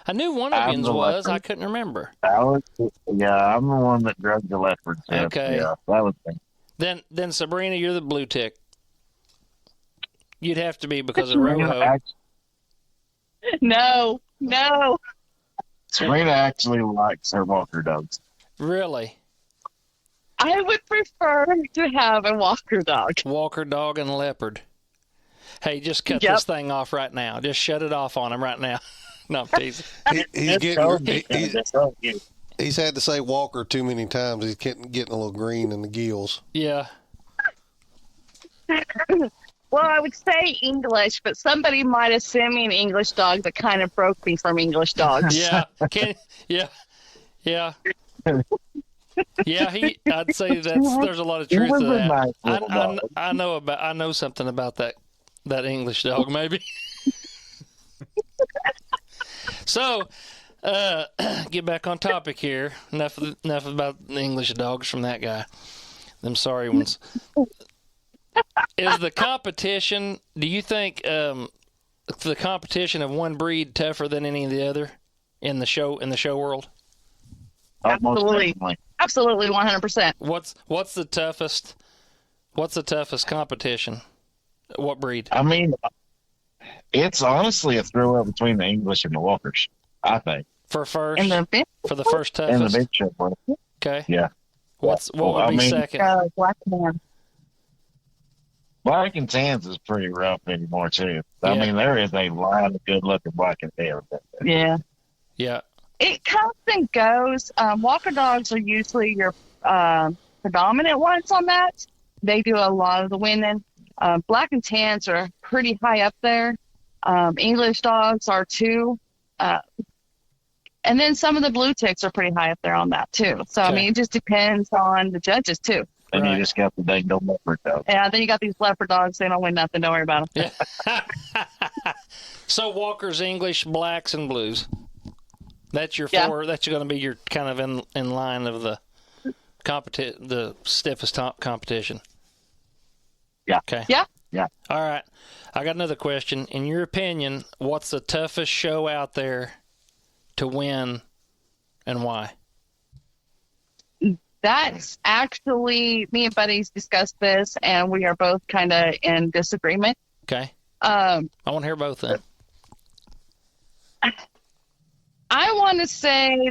I knew one of yous was. I couldn't remember. I'm the one that drugged the leopards. Okay. Yeah, that was me. Then Sabrina, you're the blue tick. You'd have to be because of Rojo. No. Sabrina actually likes her walker dogs. Really? I would prefer to have a walker dog. Walker dog and leopard. Hey, just cut this thing off right now. Just shut it off on him right now. No, I'm teasing. He's had to say Walker too many times. He's getting a little green in the gills. Yeah. Well, I would say English, but somebody might have sent me an English dog that kind of broke me from English dogs. Yeah. Yeah. Yeah, I'd say there's a lot of truth to that. I know something about that English dog, maybe. So, get back on topic here. Enough about the English dogs from that guy. Them sorry ones. Is the competition? Do you think the competition of one breed tougher than any of the other in the show world? Absolutely, 100%. What's the toughest? What's the toughest competition? What breed? I mean, it's honestly a throw-up between the English and the walkers, I think. For the first toughest? In the big show. Okay. Yeah. What would be second? Black man. Black and tans is pretty rough anymore, too. I mean, there is a lot of good-looking black and tans. Yeah. Yeah. It comes and goes. Walker dogs are usually your predominant ones on that. They do a lot of the winning. Black and tans are pretty high up there. English dogs are too. And then some of the blue ticks are pretty high up there on that too. So, I mean, it just depends on the judges too. And you just got the dang leopard dogs. Yeah, then you got these leopard dogs. They don't win nothing. Don't worry about them. Yeah. So walkers, English, blacks, and blues. That's your four. That's going to be your kind of in line of the stiffest competition. Yeah. Okay. Yeah. Yeah. All right. I got another question. In your opinion, what's the toughest show out there to win, and why? That's actually, me and Buddy's discussed this, and we are both kind of in disagreement. Okay. I want to hear both then. I want to say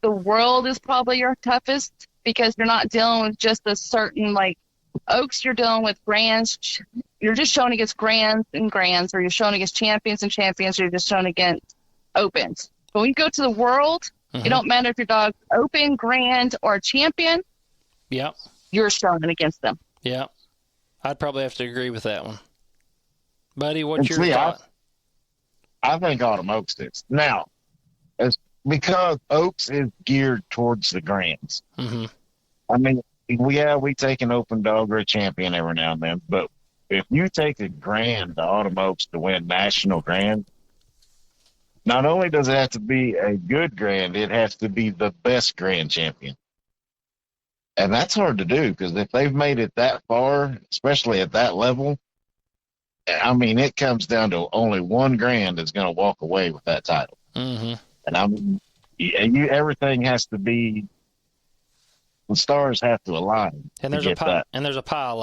the world is probably your toughest because you're not dealing with just a certain, like, Oaks, you're dealing with grands. You're just showing against grands and grands, or you're showing against champions and champions, or you're just showing against opens. But when you go to the world, it don't matter if your dog's open, grand, or champion. Yep. You're showing against them. Yeah. I'd probably have to agree with that one. Buddy, what's your thought? I think Autumn Oaks is. Now, because Oaks is geared towards the grands. Mm-hmm. I mean, we take an open dog or a champion every now and then, but if you take a grand to Autumn Oaks to win national grand, not only does it have to be a good grand, it has to be the best grand champion. And that's hard to do because if they've made it that far, especially at that level, I mean, it comes down to only one grand that's going to walk away with that title. Mm-hmm. And I mean, everything has to be, the stars have to align. And there's a pile of them. And there's a pile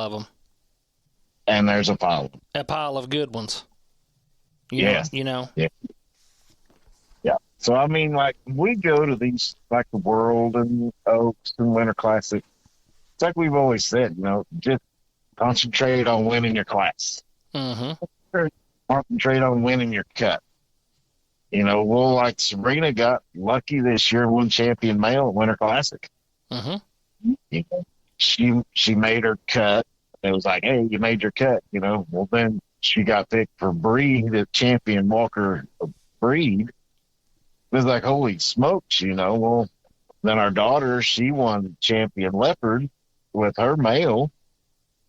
of them. A pile of good ones. Yeah. Yeah. Yeah. So, I mean, like, we go to these, like the World and Oaks and Winter Classic. It's like we've always said, just concentrate on winning your class. Mm-hmm. Concentrate on winning your cut. Like Sabrina got lucky this year, won champion male at Winter Classic. Mm-hmm. She made her cut. It was like, hey, you made your cut, Well, then she got picked for breed, the champion walker breed. It was like, holy smokes, Well, then our daughter, she won champion leopard with her male.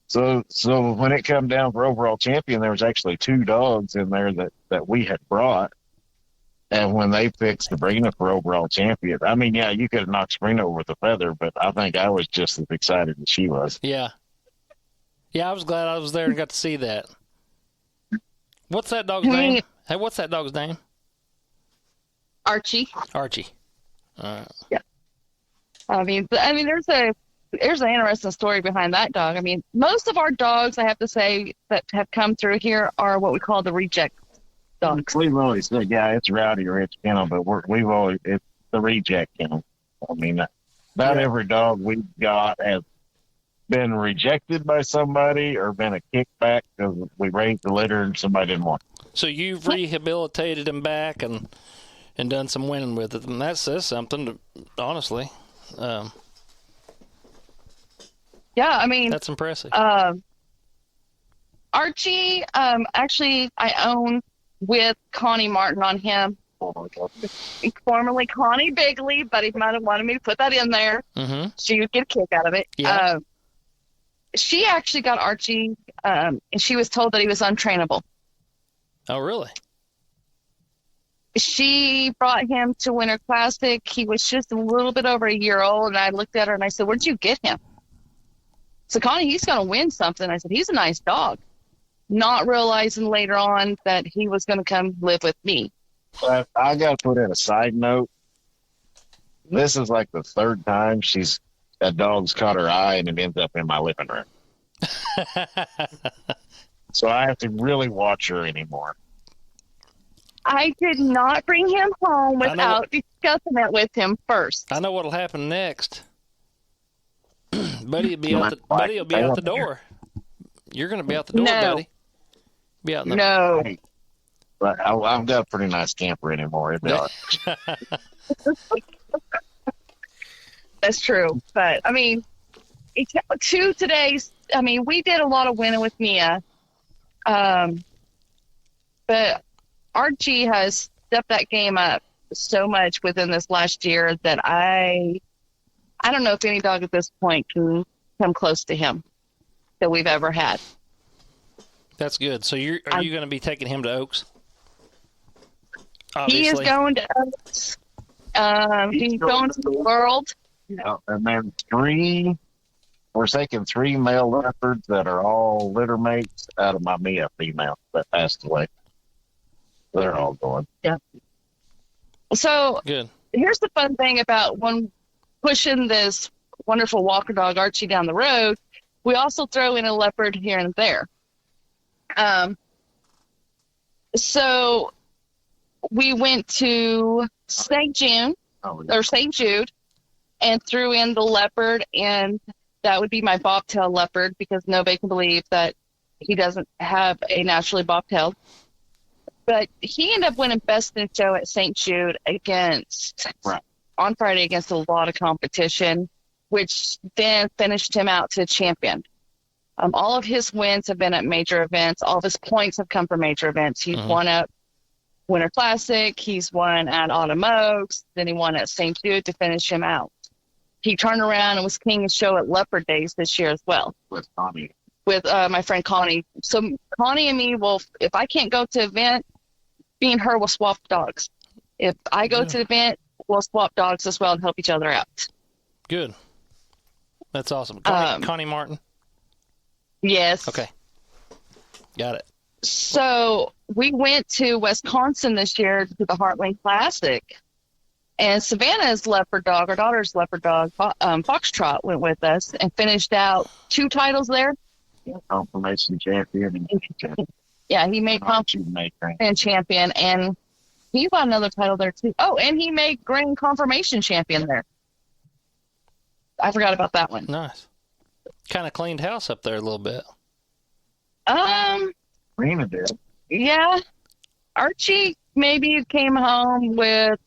So when it come down for overall champion, there was actually two dogs in there that we had brought. And when they picked Sabrina for overall champion, I mean, yeah, you could have knocked Sabrina over with a feather, but I think I was just as excited as she was. Yeah. Yeah, I was glad I was there and got to see that. What's that dog's name? Hey, what's that dog's name? Archie. Archie. Yeah. I mean, there's an interesting story behind that dog. I mean, most of our dogs, I have to say, that have come through here are what we call the reject dogs. We've always said, yeah, it's Rowdy or it's Kennel, but it's the reject kennel. I mean, not every dog we've got has been rejected by somebody or been a kickback because we raised the litter and somebody didn't want it. So you've rehabilitated him back and done some winning with it, and that says something, honestly. Yeah, I mean, that's impressive. Archie, actually, I own with Connie Martin on him. Formerly Connie Bigley, but he might have wanted me to put that in there. Mm-hmm. She would get a kick out of it. Yeah. She actually got Archie, and she was told that he was untrainable. Oh, really? She brought him to Winter Classic. He was just a little bit over a year old, and I looked at her and I said, "Where'd you get him?" So, Connie, he's going to win something. I said, "He's a nice dog." Not realizing later on that he was going to come live with me. But I got to put in a side note. This is like the third time that dog's caught her eye and it ends up in my living room. So I have to really watch her anymore. I did not bring him home without discussing it with him first. I know what'll happen next. Buddy will be out the door. You're going to be out the door, buddy. Be out in the No. But I've got a pretty nice camper anymore. It does. That's true. But, I mean, we did a lot of winning with Mia. But Archie has stepped that game up so much within this last year that I don't know if any dog at this point can come close to him that we've ever had. That's good. So are you going to be taking him to Oaks? Obviously. He is going to Oaks. He's going to the World. Yeah, and then we're taking 3 male leopards that are all litter mates out of my Mia female that passed away. They're all going. Yeah. So good. Here's the fun thing about when pushing this wonderful walker dog Archie down the road, we also throw in a leopard here and there. So we went to St. Jude and threw in the leopard, and that would be my bobtail leopard because nobody can believe that he doesn't have a naturally bobtailed. But he ended up winning Best in Show at St. Jude on Friday against a lot of competition, which then finished him out to champion. All of his wins have been at major events. All of his points have come from major events. He's won at Winter Classic. He's won at Autumn Oaks. Then he won at St. Jude to finish him out. He turned around and was king of show at Leopard Days this year as well. With Connie. With my friend Connie. So Connie and me will, if I can't go to an event, me and her will swap dogs. If I go to the event, we'll swap dogs as well and help each other out. Good. That's awesome. Connie Martin? Yes. Okay. Got it. So we went to Wisconsin this year to the Heartland Classic, and Savannah's leopard dog, our daughter's leopard dog, Foxtrot, went with us and finished out 2 titles there. Yeah, confirmation champion. Yeah, he made confirmation champion, and he got another title there too. Oh, and he made grand confirmation champion there. I forgot about that one. Nice. Kind of cleaned house up there a little bit. Rena did. Yeah. Archie maybe came home with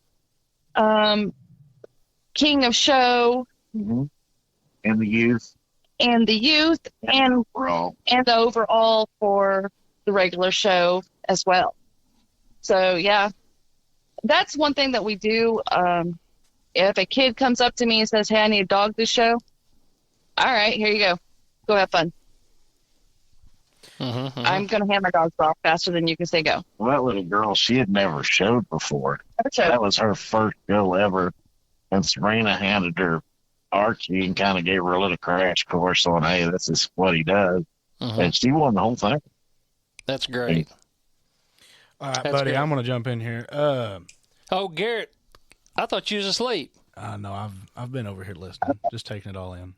King of Show. Mm-hmm. And the youth. And the overall for the regular show as well. So, yeah. That's one thing that we do. If a kid comes up to me and says, "Hey, I need a dog this show," all right, here you go. Go have fun. I'm going to hand my dogs off faster than you can say go. Well, that little girl, she had never showed before. So, That was her first show ever. And Sabrina handed her Archie and kind of gave her a little crash course on, hey, this is what he does. And she won the whole thing. That's great. All right, That's buddy, great. I'm going to jump in here. Oh, Garrett, I thought you was asleep. No, I've been over here listening, just taking it all in.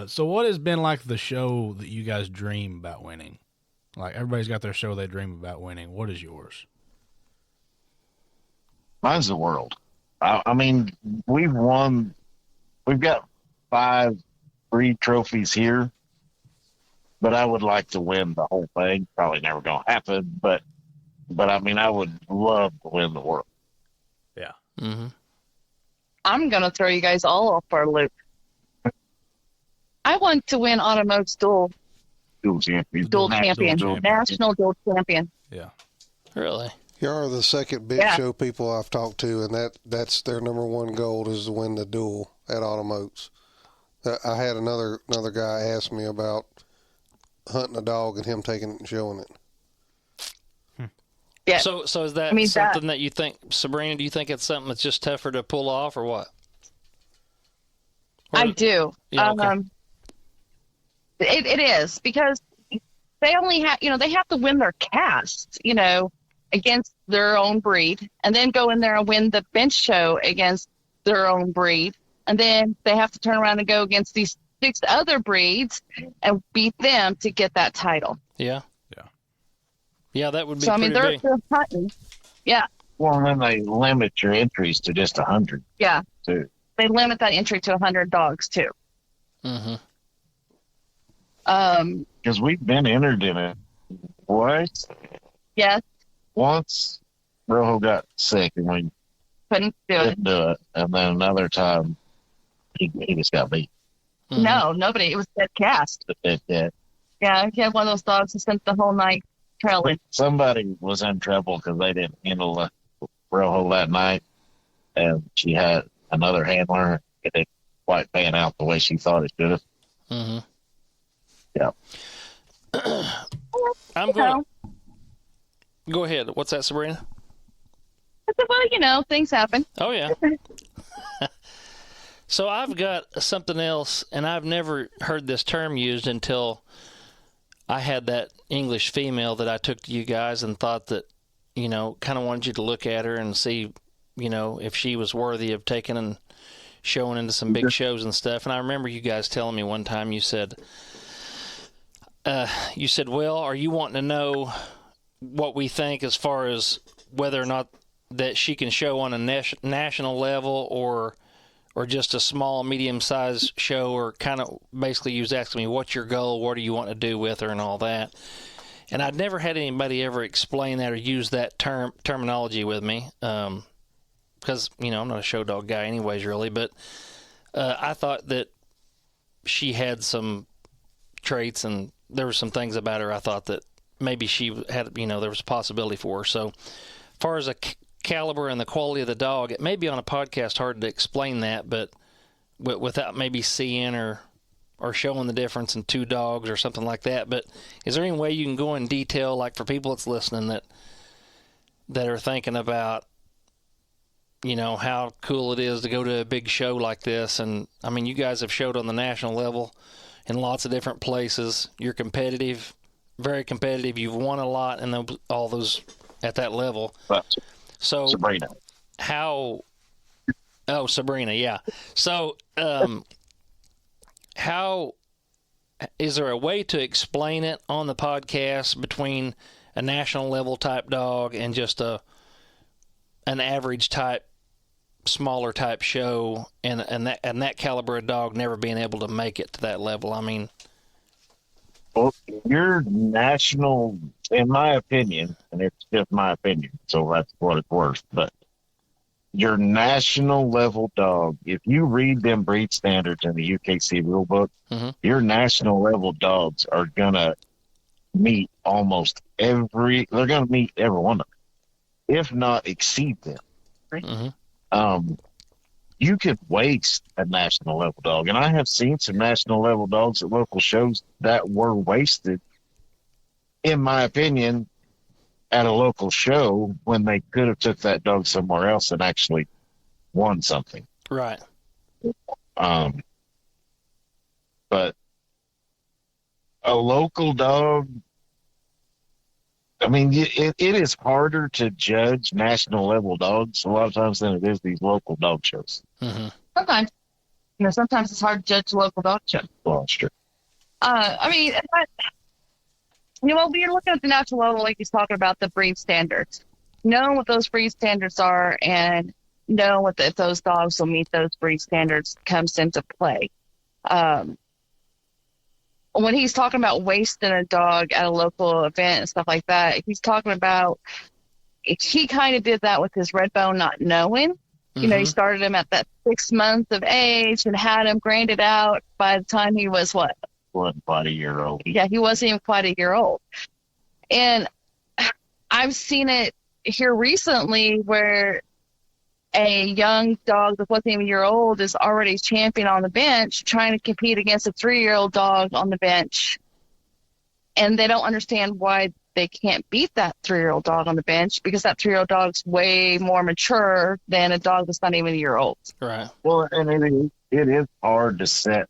So what has been like the show that you guys dream about winning? Like everybody's got their show they dream about winning. What is yours? Mine's the world. I mean, we've got 5 free trophies here, but I would like to win the whole thing. Probably never going to happen, but I mean, I would love to win the world. Yeah. I'm going to throw you guys all off our loop. I want to win Automote's dual champion. national dual champion. Yeah. Really? You are the second big show people I've talked to, and that's their number one goal is to win the duel at Automotes. I had another guy ask me about hunting a dog and him taking it and showing it. Yeah. So is that something that you think, Sabrina, do you think it's something that's just tougher to pull off or what? I do. Yeah, okay. It is because they only have, they have to win their cast, against their own breed, and then go in there and win the bench show against their own breed. And then they have to turn around and go against these 6 other breeds and beat them to get that title. Yeah. Yeah. Yeah, that would be so, pretty big. they're hunting. Yeah. Well, and then they limit your entries to just 100. Yeah. Too. They limit that entry to 100 dogs, too. Because we've been entered in it twice. Yes. Once, Rojo got sick and we Couldn't do it. didn't do it. And then another time, he just got beat. No, nobody. It was dead cast. Yeah. Yeah, he had one of those dogs who spent the whole night trailing. Somebody was in trouble because they didn't handle the Rojo that night. And she had another handler. It didn't quite pan out the way she thought it should have. Yeah. I'm going to go ahead. What's that, Sabrina? I said, well, things happen. Oh, yeah. So I've got something else, and I've never heard this term used until I had that English female that I took to you guys and thought that, kind of wanted you to look at her and see, if she was worthy of taking and showing into some big shows and stuff. And I remember you guys telling me one time, you said, well, are you wanting to know what we think as far as whether or not that she can show on a national level or just a small, medium-sized show, or kind of basically you was asking me, what's your goal, what do you want to do with her and all that. And I'd never had anybody ever explain that or use that terminology with me because, I'm not a show dog guy anyways, really, but I thought that she had some traits and there were some things about her I thought that maybe she had, there was a possibility for her. So as far as a caliber and the quality of the dog, it may be on a podcast hard to explain that, but without maybe seeing or showing the difference in 2 dogs or something like that. But is there any way you can go in detail, like for people that's listening that are thinking about, how cool it is to go to a big show like this? And I mean, you guys have showed on the national level in lots of different places. You're competitive, very competitive. You've won a lot in all those at that level. So Sabrina. Sabrina, yeah. So, how is there a way to explain it on the podcast between a national level type dog and just an average type, smaller type show, and that caliber of dog never being able to make it to that level? I mean, Well, your national, in my opinion, and it's just my opinion, so that's what it's worth, but your national level dog, if you read them breed standards in the UKC rule book, your national level dogs are going to meet they're going to meet every one of them, if not exceed them. you could waste a national level dog. And I have seen some national level dogs at local shows that were wasted, in my opinion, at a local show when they could have took that dog somewhere else and actually won something. Right. But a local dog, I mean, it is harder to judge national level dogs a lot of times than it is these local dog shows. Mm-hmm. Sometimes, sometimes it's hard to judge a local dog show. Well, that's true. I mean, we're looking at the national level, like he's talking about the breed standards. Knowing what those breed standards are and knowing if those dogs will meet those breed standards comes into play. When he's talking about wasting a dog at a local event and stuff like that, he's talking about, he kind of did that with his red bone, not knowing. Mm-hmm. He started him at that 6 months of age and had him grinded out by the time he was what? Wasn't quite a year old. Yeah, he wasn't even quite a year old. And I've seen it here recently where a young dog that wasn't even a year old is already champion on the bench trying to compete against a 3-year-old dog on the bench. And they don't understand why they can't beat that 3-year-old dog on the bench because that 3-year-old dog's way more mature than a dog that's not even a year old. Right. Well, and it is hard to set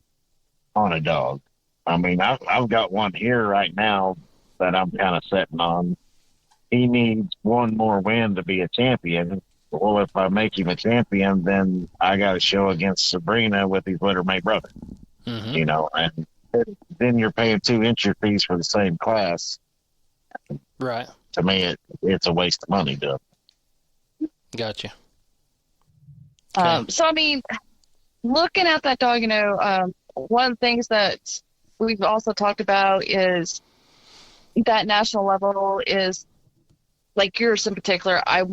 on a dog. I mean, I've got one here right now that I'm kind of setting on. He needs one more win to be a champion. Well, if I make him a champion, then I got to show against Sabrina with his littermate brother. Mm-hmm. And then you're paying 2 entry fees for the same class. Right. To me, it's a waste of money, though. Gotcha. Okay. So, I mean, looking at that dog, one of the things that we've also talked about is that national level is, like yours in particular, I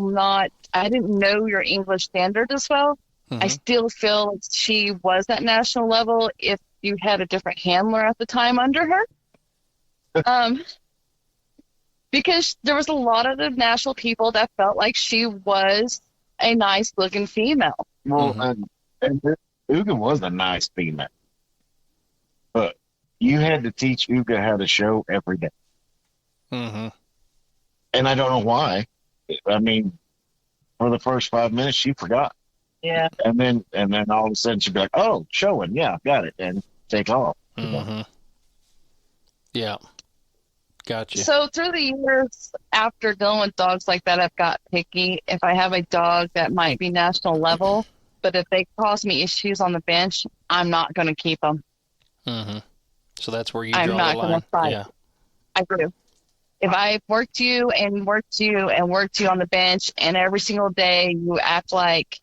didn't know your English standard as well. Mm-hmm. I still feel like she was at national level if you had a different handler at the time under her. Because there was a lot of the national people that felt like she was a nice looking female. Well, Mm-hmm. and Uga was a nice female. But you had to teach Uga how to show every day. Mm-hmm. And I don't know why. I mean, for the first 5 minutes, she forgot. Yeah. And then all of a sudden she'd be like, "Oh, showing, yeah, got it," and take off. Mm-hmm. Yeah. Gotcha. So through the years, after dealing with dogs like that, I've got picky. If I have a dog that might be national level, but if they cause me issues on the bench, I'm not going to keep them. Mm-hmm. So that's where you I'm draw not the going line. to fight. Yeah. I do. If I've worked you and worked you and worked you on the bench, and every single day you act like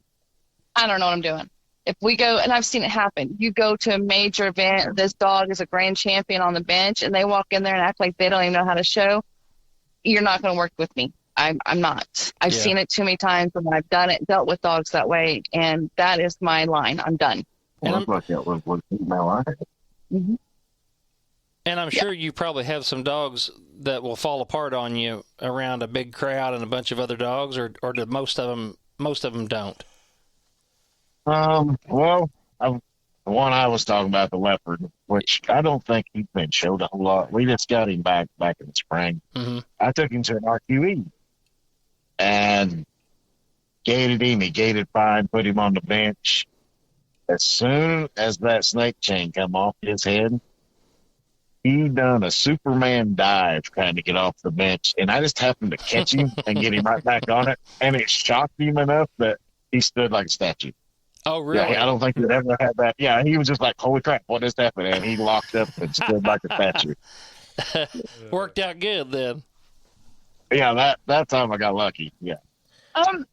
I don't know what I'm doing. If we go, and I've seen it happen, you go to a major event, this dog is a grand champion on the bench, and they walk in there and act like they don't even know how to show, you're not going to work with me. I'm not. I've seen it too many times, and I've done it, dealt with dogs that way, and that is my line. I'm done. And I'm sure you probably have some dogs that will fall apart on you around a big crowd and a bunch of other dogs, or do most of them don't? Well, the one I was talking about, the leopard, which I don't think he's been showed a whole lot. We just got him back in the spring. Mm-hmm. I took him to an RQE and gated him. He gated fine, put him on the bench. As soon as that snake chain come off his head, he done a Superman dive trying to get off the bench, and I just happened to catch him and get him right back on it, and it shocked him enough that he stood like a statue. Oh, really? Yeah, I don't think he'd ever had that. Yeah, he was just like, "Holy crap, what just happened?" And he locked up and stood like a statue. Worked out good then. Yeah, that time I got lucky. Yeah.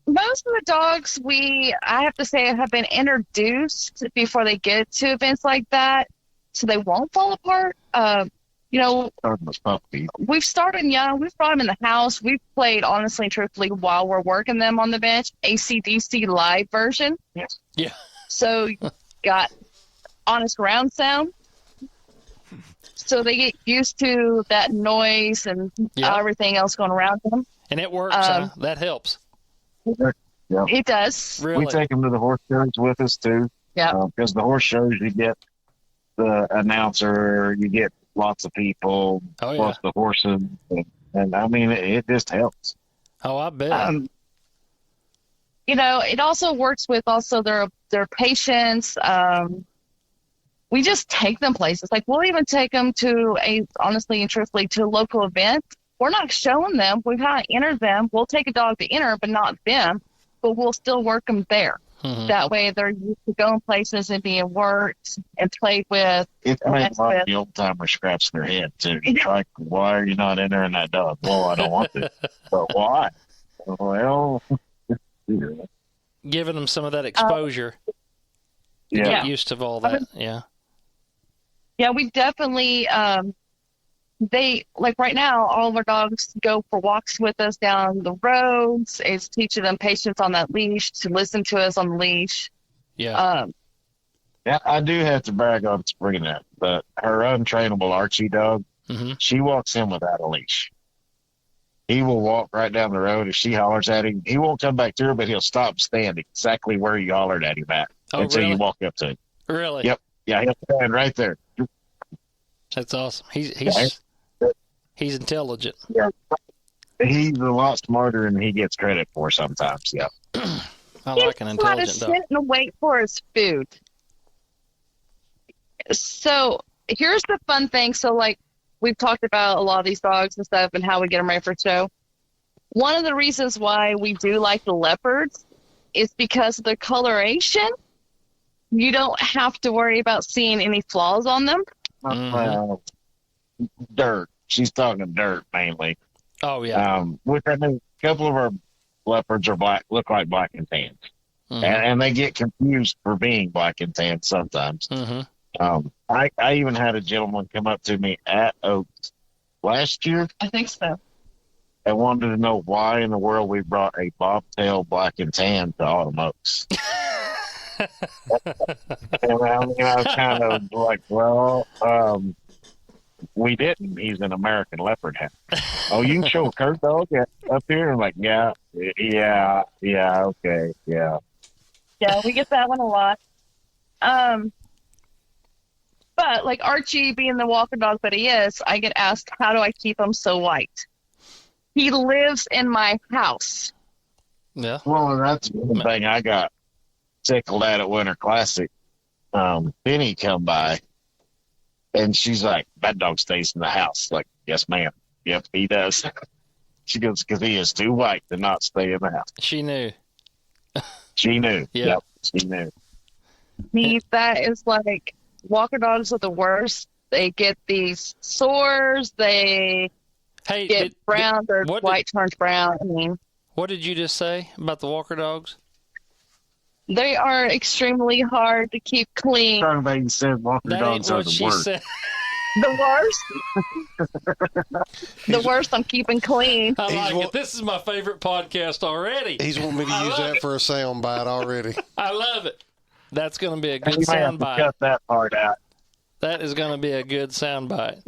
Most of the dogs I have to say, have been introduced before they get to events like that, so they won't fall apart. We've started young. We've brought them in the house. We've played, honestly and truthfully, while we're working them on the bench, AC/DC live version. Yes. Yeah. So you got honest round sound. So they get used to that noise and everything else going around them. And it works. That helps. Yep. It does. Really? We take them to the horse shows with us too. Yeah. Because the horse shows, you get the announcer, you get lots of people, Oh, yeah. plus the horses, and I mean, it just helps. Oh, I bet. You know, it also works with also their patients. We just take them places. Like, we'll even take them to honestly and truthfully, to a local event. We're not showing them. We've kind of entered them. We'll take a dog to enter, but not them. But we'll still work them there. Mhm. That way they're used to going places and being worked and played with. It makes a lot of the old timers scratch their head too. Like, why are you not entering that dog? Well, I don't want to. But why? Well, Giving them some of that exposure. yeah. Get used to all that. Yeah. Yeah, we definitely, like right now, all of our dogs go for walks with us down the roads. It's teaching them patience on that leash, to listen to us on the leash. Yeah. Yeah, I do have to brag on Sabrina, but her untrainable Archie dog, Mhm. she walks him without a leash. He will walk right down the road. If she hollers at him, he won't come back to her, but he'll stop standing exactly where you hollered at him at until really? you walk up to him. Really? Yep. Yeah, he'll stand right there. That's awesome. He's intelligent. He's a lot smarter than he gets credit for sometimes. Yeah. I like an He's got to intelligent dog. sit and wait for his food. So here's the fun thing. So, like, we've talked about a lot of these dogs and stuff and how we get them ready for show. One of the reasons why we do like the leopards is because of their coloration. You don't have to worry about seeing any flaws on them. Well, dirt. She's talking dirt mainly. Oh, yeah. Which I mean, a couple of our leopards are black, look like black and tan, Mhm. and they get confused for being black and tan sometimes. Mhm. I even had a gentleman come up to me at Oaks last year I think so. and wanted to know why in the world we brought a bobtail black and tan to Autumn Oaks. And I was kind of like, well, we didn't. He's an American leopard hound. Oh, you can show a curt dog up here? I'm like, yeah, okay, yeah. Yeah, we get that one a lot. But like Archie being the walker dog that he is, I get asked, how do I keep him so white? He lives in my house. Yeah. Well, that's one thing I got tickled at Winter Classic. Penny come by, and she's like, that dog stays in the house. Like, yes, ma'am. Yep, he does. She goes, because he is too white to not stay in the house. She knew. She knew. Yeah. Yep, she knew. That is like, walker dogs are the worst. They get these sores. They Hey, get brown. Their white turns brown. I mean, what did you just say about the walker dogs? they are extremely hard to keep clean. Talking about you said walker That dogs ain't are what the she worst. said. The worst. The worst on keeping clean. I like it. This is my favorite podcast already. He's wanting me to use that for a sound bite already. I love it. That's going to be a good You may have sound to bite. cut that part out. That is going to be a good sound bite.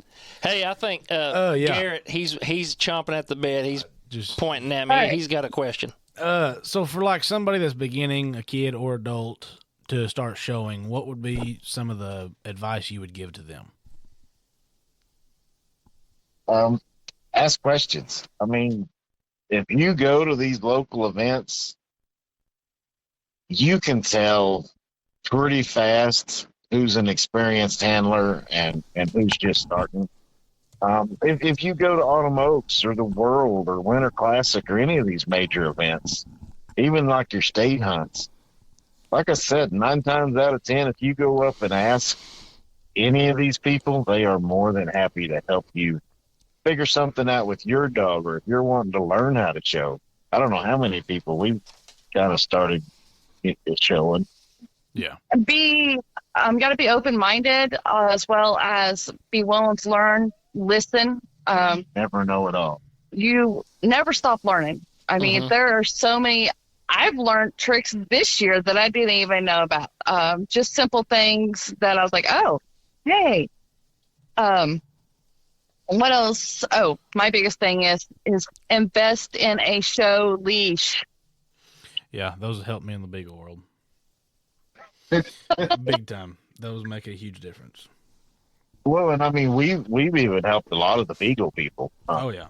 Hey, I think yeah. Garrett, he's chomping at the bed. He's Just pointing at me. All right. He's got a question. so for like somebody that's beginning, a kid or adult, to start showing, what would be some of the advice you would give to them? Ask questions. I mean, if you go to these local events, you can tell pretty fast who's an experienced handler and who's just starting. If you go to Autumn Oaks or the World or Winter Classic or any of these major events, even like your state hunts, like I said, 9 times out of 10, if you go up and ask any of these people, they are more than happy to help you figure something out with your dog, or if you're wanting to learn how to show. I don't know how many people we've kind of started showing. Yeah. Got to be open-minded, as well as be willing to learn, listen. Never know it all. You never stop learning. I mean, there are so many. I've learned tricks this year that I didn't even know about. Just simple things that I was like, oh, hey. What else? Oh, my biggest thing is invest in a show leash. Yeah, those helped me in the beagle world. Big time. Those make a huge difference. Well, and I mean, we've even helped a lot of the beagle people. Oh yeah.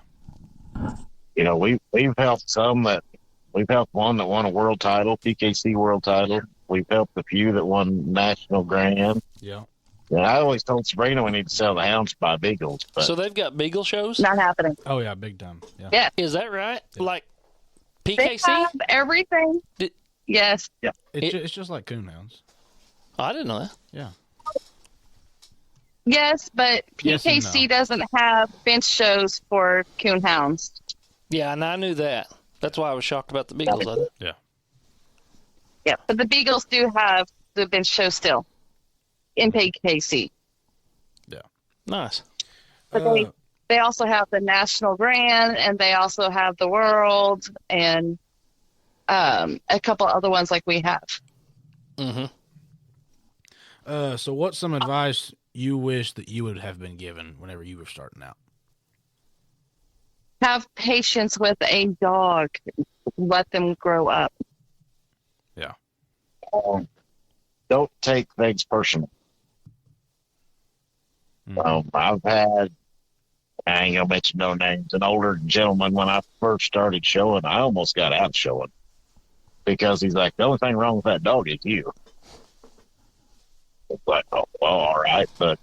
You know, we've helped we've helped one that won a world title, PKC world title. We've helped a few that won national grand. Yeah. And I always told Sabrina we need to sell the hounds to buy beagles. But So they've got beagle shows? Not happening. Oh yeah, big time. Yeah. Yeah. Is that right? Yeah. Like They PKC? have everything. Yes. It's just like coonhounds. I didn't know that. Yeah. Yes, but Yes and PKC no. doesn't have bench shows for coonhounds. Yeah, and I knew that. That's why I was shocked about the beagles. I didn't. Yeah, but the Beagles do have the bench show still in PKC. Nice. But they also have the National Grand, and they also have the World, and a couple other ones like we have. Mm-hmm. So what's some advice you wish that you would have been given whenever you were starting out? Have patience with a dog. Let them grow up. don't take things personal. I've had, I ain't gonna mention no names, an older gentleman when I first started showing, I almost got out showing because he's like, the only thing wrong with that dog is you. It's like, oh, well, all right, but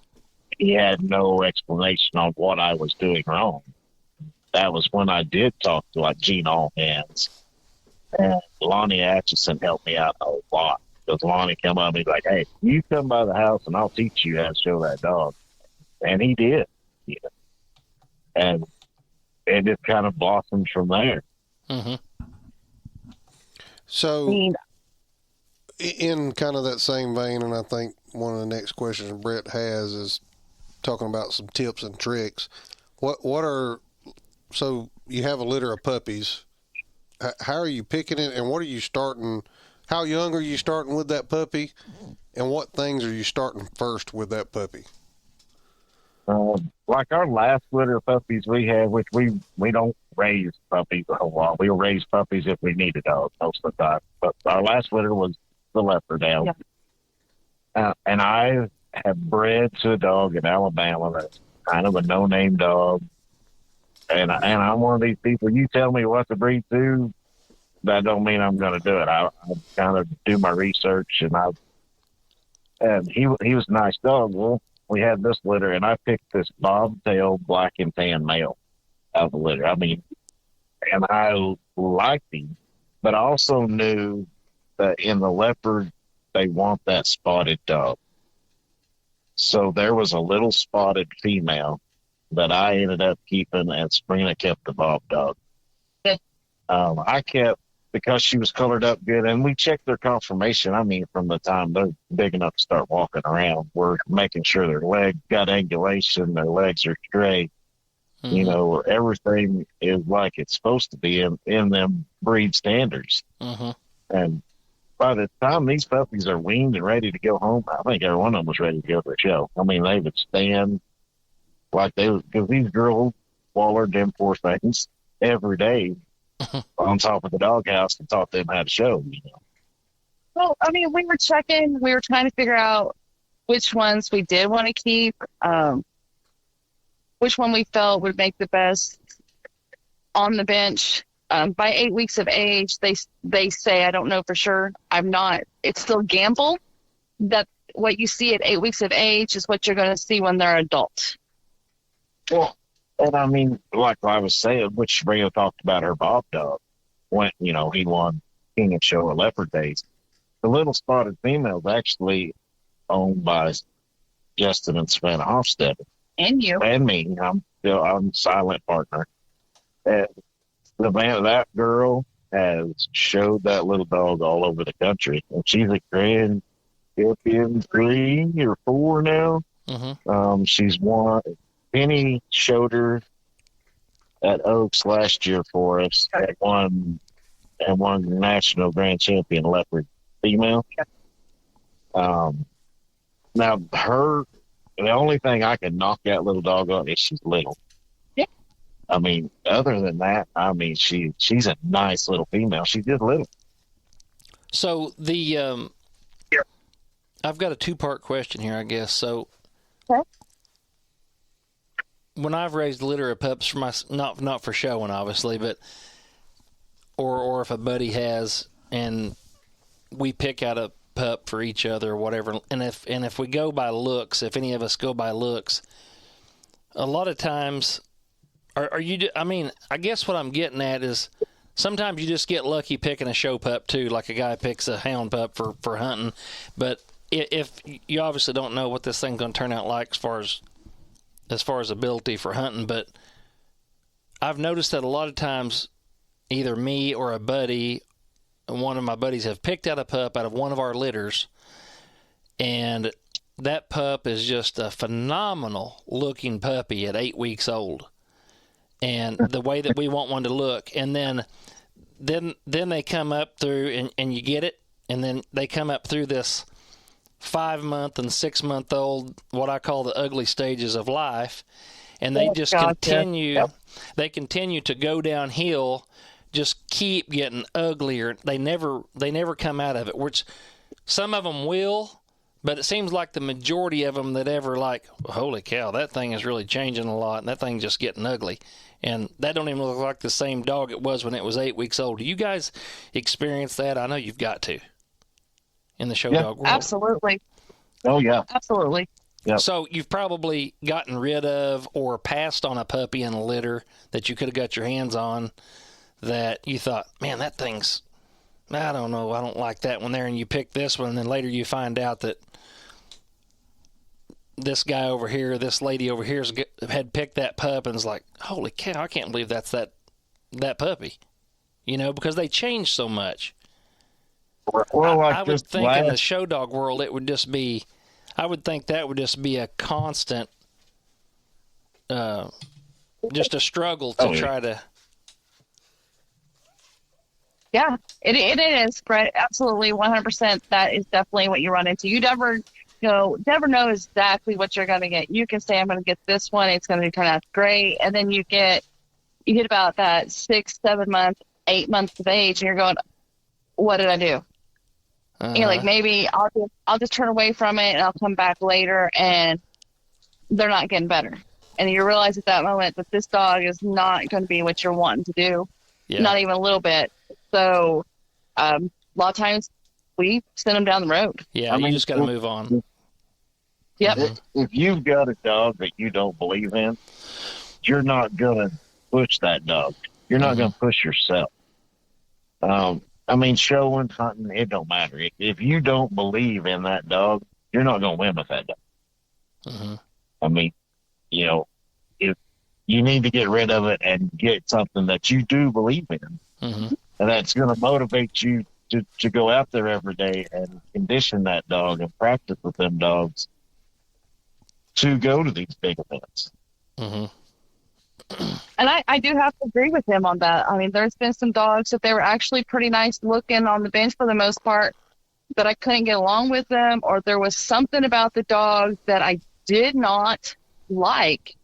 he had no explanation on what I was doing wrong. That was when I did talk to like Gene Allhands, and Lonnie Atchison helped me out a lot because Lonnie come up and he's like, hey, you come by the house and I'll teach you how to show that dog. And he did. Yeah. And it just kind of blossomed from there. Mm-hmm. So, I mean, in kind of that same vein, and I think one of the next questions Brett has is talking about some tips and tricks. What are, so you have a litter of puppies. How are you picking it, and what are you starting? How young are you starting with that puppy, and what things are you starting first with that puppy? Like our last litter of puppies we had, which we don't raise puppies a whole lot. We'll raise puppies if we need a dog most of the time. But our last litter was the leopard hound. Yeah. And I have bred to a dog in Alabama that's kind of a no-name dog. And I'm one of these people, you tell me what to breed to, that don't mean I'm going to do it. I kind of do my research, and he was a nice dog. Well, we had this litter, and I picked this bobtail black and tan male out of the litter. I mean, and I liked him, but I also knew that in the leopard, they want that spotted dog. So there was a little spotted female that I ended up keeping, and Sabrina kept the bob dog. I kept, because she was colored up good, and we checked their conformation. I mean, from the time they're big enough to start walking around, we're making sure their leg got angulation, their legs are straight, Mm-hmm. you know, everything is like it's supposed to be in them breed standards. Mm-hmm. And by the time these puppies are weaned and ready to go home, I think every one of them was ready to go to the show. I mean, they would stand like they would, because these girls wallered them poor things every day on top of the doghouse and taught them how to show, you know. well, I mean, we were trying to figure out which ones we did want to keep, which one we felt would make the best on the bench. By 8 weeks of age, they say, I don't know for sure, it's still gamble that what you see at 8 weeks of age is what you're going to see when they're adults. Well, and I mean, like I was saying, which Sabrina talked about her bob dog, when, you know, he won King of Show or Leopard Days. The little spotted female is actually owned by Justin and Savannah Hofstetter. And you. And me. I'm silent partner. And that girl has showed that little dog all over the country. And she's a grand champion 3 or 4 now. Mm-hmm. She's won. Penny showed her at Oaks last year for us and won national grand champion leopard female. Now the only thing I can knock that little dog on is she's little. Yeah. I mean, other than that, I mean, she's a nice little female. She's just little. So I've got a 2-part question here, I guess. So Okay. when I've raised a litter of pups for my, not for showing, obviously, but or if a buddy has, and we pick out a pup for each other or whatever, and if we go by looks, if any of us go by looks, a lot of times, I guess what I'm getting at is sometimes you just get lucky picking a show pup too, like a guy picks a hound pup for hunting, but if you obviously don't know what this thing's going to turn out like as far as ability for hunting, but I've noticed that a lot of times either me or a buddy, one of my buddies, have picked out a pup out of one of our litters, and that pup is just a phenomenal looking puppy at 8 weeks old, and the way that we want one to look, and then they come up through and you get it, and then they come up through this 5-month and 6-month-old, what I call the ugly stages of life, and they just continue. Yep. They continue to go downhill, just keep getting uglier. They never come out of it. Which some of them will, but it seems like the majority of them that ever like, holy cow, that thing is really changing a lot, and that thing's just getting ugly. And that don't even look like the same dog it was when it was 8 weeks old. Do you guys experience that? I know you've got to. In the show dog world. Absolutely. Oh, yeah. Absolutely. Yep. So you've probably gotten rid of or passed on a puppy in a litter that you could have got your hands on that you thought, man, that thing's, I don't know, I don't like that one there, and you pick this one, and then later you find out that this guy over here, this lady over here had picked that pup, and is like, holy cow, I can't believe that's that puppy, because they change so much. Well, like I would think in the show dog world, it would just be, I would think that would just be a constant, just a struggle to try to. Yeah, it is, Brett. Absolutely, 100%. That is definitely what you run into. You never know exactly what you're going to get. You can say, I'm going to get this one. It's going to turn out great. And then you hit about that 6, 7 months, 8 months of age, and you're going, what did I do? Like, maybe I'll just turn away from it and I'll come back later, and they're not getting better. And you realize at that moment that this dog is not going to be what you're wanting to do, not even a little bit. So a lot of times we send them down the road. Yeah, you just got to move on. Yep. If you've got a dog that you don't believe in, you're not going to push that dog. You're not going to push yourself. Showing, hunting, it don't matter. If you don't believe in that dog, you're not going to win with that dog. If you need to get rid of it and get something that you do believe in, and that's going to motivate you to go out there every day and condition that dog and practice with them dogs to go to these big events. And I do have to agree with him on that. I mean, there's been some dogs that they were actually pretty nice looking on the bench for the most part, but I couldn't get along with them, or there was something about the dog that I did not like.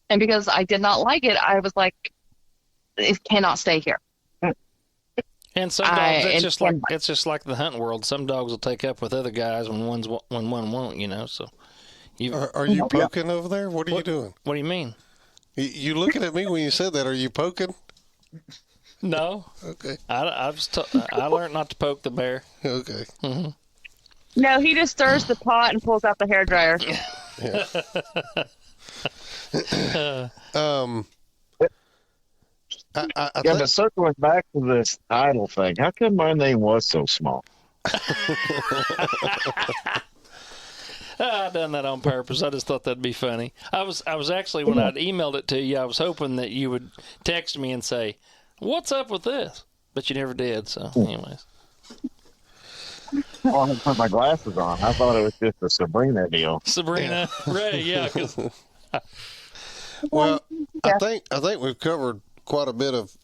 And because I did not like it, I was like, it cannot stay here. And some dogs, it's just like the hunting world. Some dogs will take up with other guys when one won't, so. Are you poking over there? What are you doing? What do you mean? You looking at me when you said that? Are you poking? No. Okay. I learned not to poke the bear. Okay. No, he just stirs the pot and pulls out the hairdryer. But circling back to this idol thing, how come my name was so small? I done that on purpose. I just thought that'd be funny. I was actually, when I'd emailed it to you, I was hoping that you would text me and say, "What's up with this?" But you never did. So, anyways. Well, I had to put my glasses on. I thought it was just a Sabrina deal. Sabrina Ray, yeah. Well, I think we've covered quite a bit of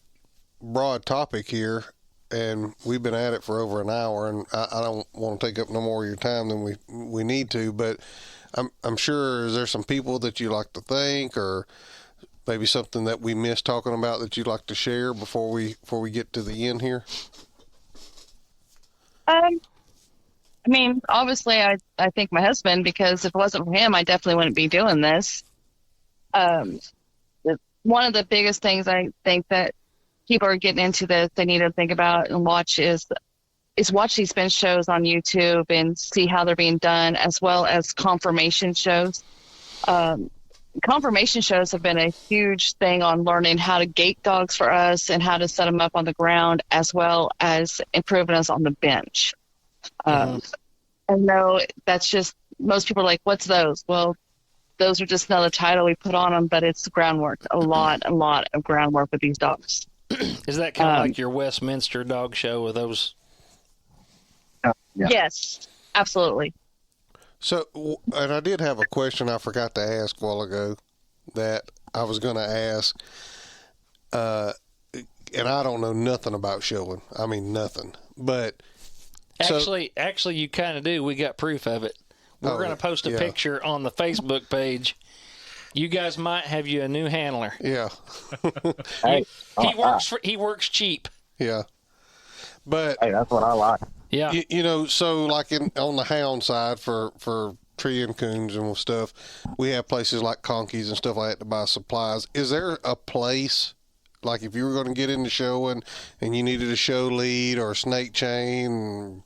broad topic here, and we've been at it for over an hour, and I don't want to take up no more of your time than we need to, but I'm sure, is there some people that you like to thank, or maybe something that we missed talking about that you'd like to share before we get to the end here? I mean, obviously, I think my husband, because if it wasn't for him, I definitely wouldn't be doing this. Um, One of the biggest things I think that people are getting into this, they need to think about and watch is watch these bench shows on YouTube and see how they're being done, as well as confirmation shows. Confirmation shows have been a huge thing on learning how to gate dogs for us and how to set them up on the ground, as well as improving us on the bench. I know that's just, most people are like, what's those? Well, those are just another title we put on them, but it's groundwork, a lot of groundwork with these dogs. Is that kind of like your Westminster dog show with those? Yeah. Yes, absolutely. So, and I did have a question I forgot to ask a while ago that I was going to ask, and I don't know nothing about showing. I mean, nothing. But Actually, you kind of do. We got proof of it. We're going to post a picture on the Facebook page. You guys might have you a new handler. Yeah. Hey, He works cheap. Yeah. But hey, that's what I like. Yeah. you know, so like on the hound side for tree and coons and stuff, we have places like Conkeys and stuff like that to buy supplies. Is there a place, like if you were going to get into showing and you needed a show lead or a snake chain,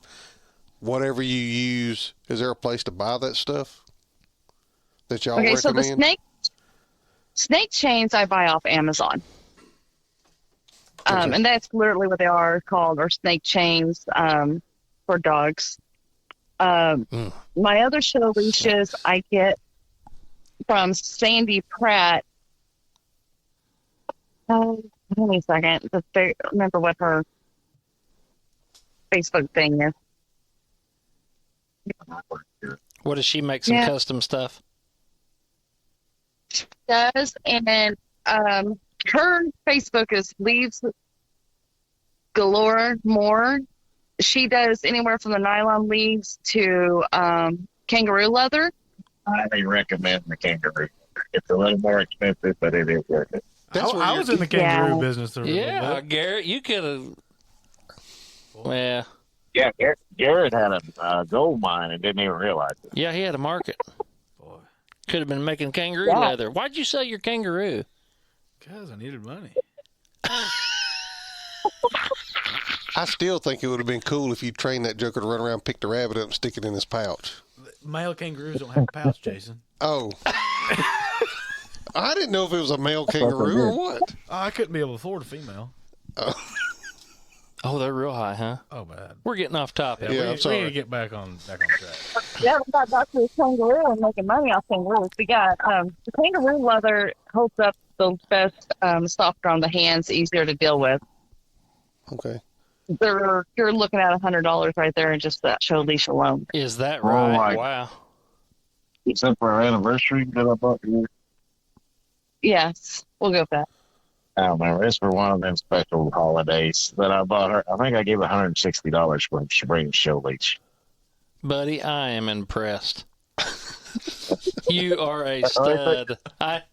whatever you use, is there a place to buy that stuff that y'all recommend? So the snake chains I buy off Amazon. And that's literally what they are called, or snake chains for dogs. My other show leashes I get from Sandy Pratt. Give me a second. Remember what her Facebook thing is. What does she make? Some custom stuff? She does, and her Facebook is Leaves Galore More. She does anywhere from the nylon leaves to kangaroo leather. I recommend the kangaroo. It's a little more expensive, but it is worth it. I was in the kangaroo business. Yeah, Garrett, you could have. Well. Yeah, Garrett had a gold mine and didn't even realize it. Yeah, he had a market. Boy, Could have been making kangaroo leather. Why'd you sell your kangaroo? because I needed money. I still think it would have been cool if you trained that joker to run around, pick the rabbit up, and stick it in his pouch. Male kangaroos don't have a pouch, Jason. Oh. I didn't know if it was a male kangaroo or what. Oh, I couldn't be able to afford a female. Oh, they're real high, huh? Oh, bad. We're getting off topic. Yeah, I'm sorry. We need to get back on track. Yeah, we got back to the kangaroo and making money off kangaroos. We got the kangaroo leather holds up the best, softer on the hands, easier to deal with. Okay. You're looking at $100 right there in just that show leash alone. Is that Oh, right? my- Wow. Except for our anniversary that I bought you. Yes, we'll go with that. I don't remember. It's for one of them special holidays that I bought her. I think I gave $160 for Sabrina's show leash. Buddy, I am impressed. You are a stud. I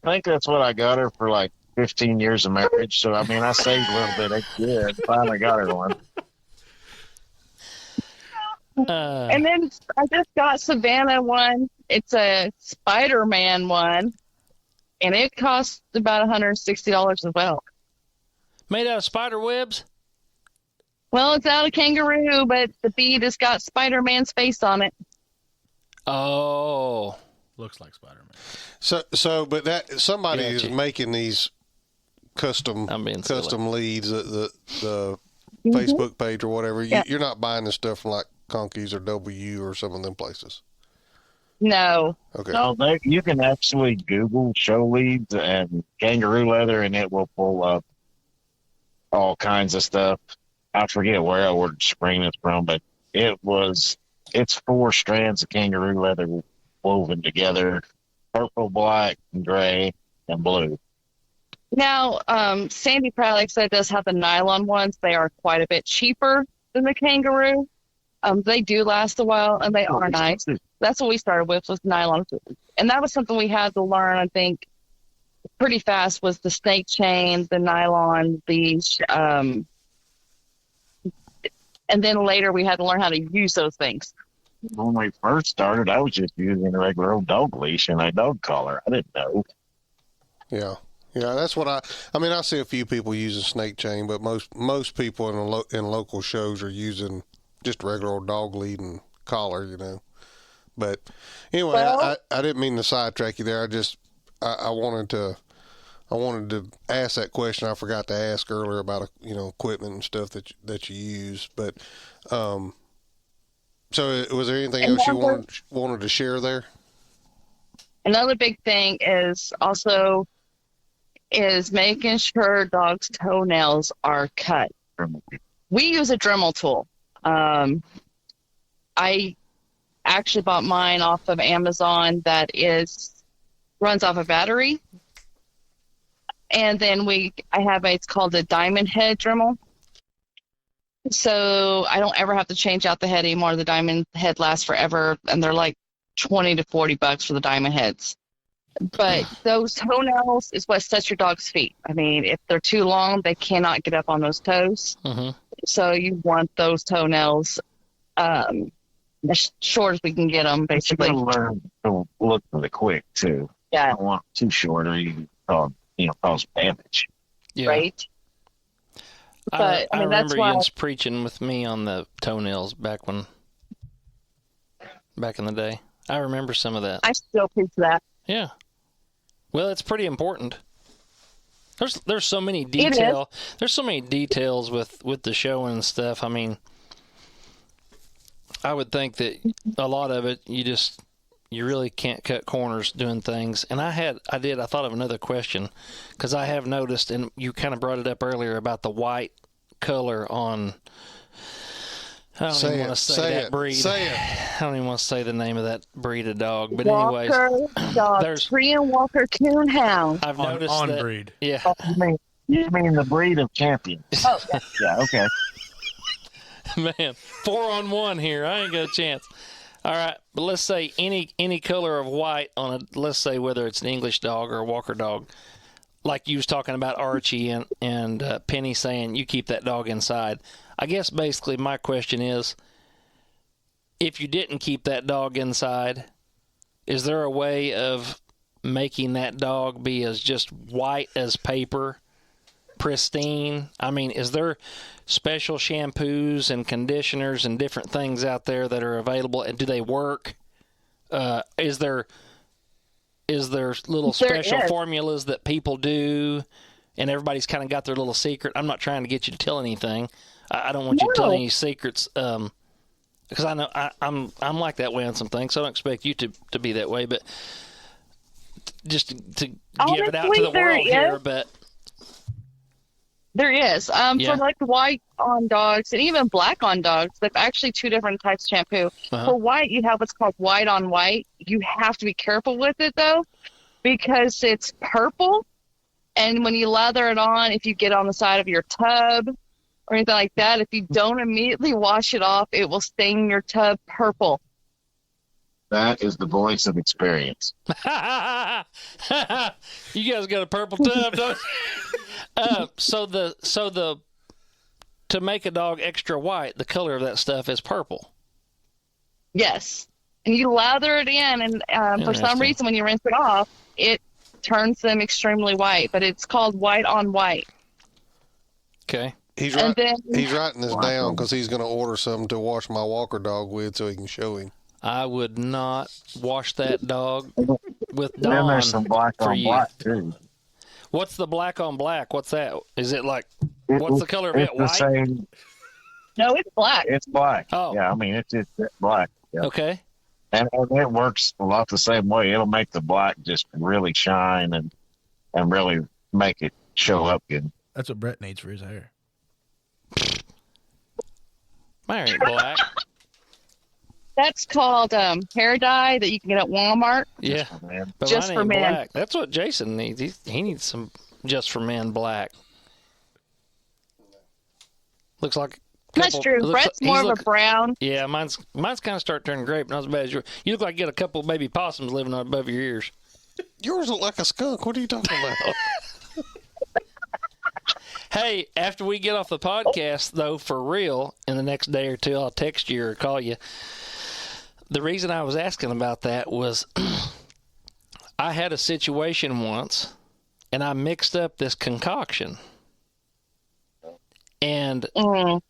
think that's what I got her for like 15 years of marriage. So, I mean, I saved a little bit. That's good. Finally got her one. And then I just got Savannah one. It's a Spider-Man one, and it costs about $160 as well. Made out of spider webs? Well, it's out of kangaroo, but the bead has got Spider-Man's face on it. Oh. Looks like Spider-Man. But that somebody Gotcha. is making these custom I'm being silly. leads, the Facebook page or whatever. Yeah. You're not buying this stuff from like Conkeys or W or some of them places. No. Okay. No, you can actually Google show leads and kangaroo leather, and it will pull up all kinds of stuff. I forget where I ordered Sabrina's from, but it's 4 strands of kangaroo leather woven together, purple, black, gray, and blue. Now, Sandy Pratt, like I said, does have the nylon ones. They are quite a bit cheaper than the kangaroo. They do last a while, and they are nice. That's what we started with, was nylon. And that was something we had to learn, I think, pretty fast, was the snake chain, the nylon, the And then later we had to learn how to use those things. When we first started, I was just using a regular old dog leash and a dog collar. I didn't know. Yeah. Yeah, that's what I mean, I see a few people using snake chain, but most people in local shows are using just regular old dog lead and collar, you know. But anyway, Well, I didn't mean to sidetrack you there. I wanted to ask that question I forgot to ask earlier about, you know, equipment and stuff that you use. But so was there anything else you wanted to share there? another big thing is making sure dogs' toenails are cut. We use a Dremel tool. I actually bought mine off of Amazon that runs off a battery. And then it's called a diamond head Dremel. So I don't ever have to change out the head anymore. The diamond head lasts forever, and they're like $20 to $40 for the diamond heads. But those toenails is what sets your dog's feet. I mean, if they're too long, they cannot get up on those toes. Mm-hmm. So you want those toenails as short as we can get them, basically. You gotta learn to look really quick too. Yeah. I don't want too short, or you cause damage. Yeah. Right? But I I mean, that's remember why Jens preaching with me on the toenails back in the day. I remember some of that. I still preach that. Yeah. Well, it's pretty important. There's so many There's so many details with the show and stuff. I mean, I would think that a lot of it you really can't cut corners doing things. And I thought of another question, because I have noticed, and you kind of brought it up earlier about the white color on. I don't even want to say that breed. Say it. I don't even want to say the name of that breed of dog. But Walker anyways, dog, there's Korean Walker Coonhound. I've noticed on that. breed. Yeah. Oh, you mean the breed of champions? Oh, yeah. Yeah, okay. Man, 4-on-1 here. I ain't got a chance. All right, but let's say any color of white on let's say whether it's an English dog or a Walker dog, like you was talking about Archie and Penny saying you keep that dog inside. I guess basically my question is, if you didn't keep that dog inside, is there a way of making that dog be as just white as paper, pristine? I mean, is there special shampoos and conditioners and different things out there that are available, and do they work? Is there little special formulas that people do, and everybody's kind of got their little secret? I'm not trying to get you to tell anything. I don't want you to tell any secrets, because I know I'm like that way on some things, so I don't expect you to be that way, but just to give it out to the world here. But There is. Yeah. For like white on dogs and even black on dogs, there's actually two different types of shampoo. For white, you have what's called white on white. You have to be careful with it, though, because it's purple. And when you lather it on, if you get on the side of your tub or anything like that, if you don't immediately wash it off, it will stain your tub purple. That is the voice of experience. You guys got a purple tub, don't you? So to make a dog extra white, the color of that stuff is purple. Yes. And you lather it in, and for some reason, when you rinse it off, it turns them extremely white. But it's called white on white. Okay. He's writing this down because he's going to order some to wash my Walker dog with so he can show him. I would not wash that dog with Dawn. Then there's some black for on you. black too. What's the black on black? What's that? Is it like, what's the color of it? It's the White? same. No, it's black. It's black. Oh. Yeah, I mean it's black. Yeah. Okay. And it works a lot the same way. It'll make the black just really shine and really make it show up good. That's what Brett needs for his hair. Mine ain't black. That's called hair dye that you can get at Walmart. Yeah. Man. But Just mine for ain't men. black. That's what Jason needs. He needs some just for men black. Looks like a That's couple- true. it looks Brett's like- more he's of a brown. Yeah, mine's kind of starting to turn grape, not as bad as yours. You look like you got a couple of baby possums living on above your ears. Yours look like a skunk. What are you talking about? Hey, after we get off the podcast, though, for real, in the next day or two, I'll text you or call you. The reason I was asking about that was I had a situation once, and I mixed up this concoction. And I'm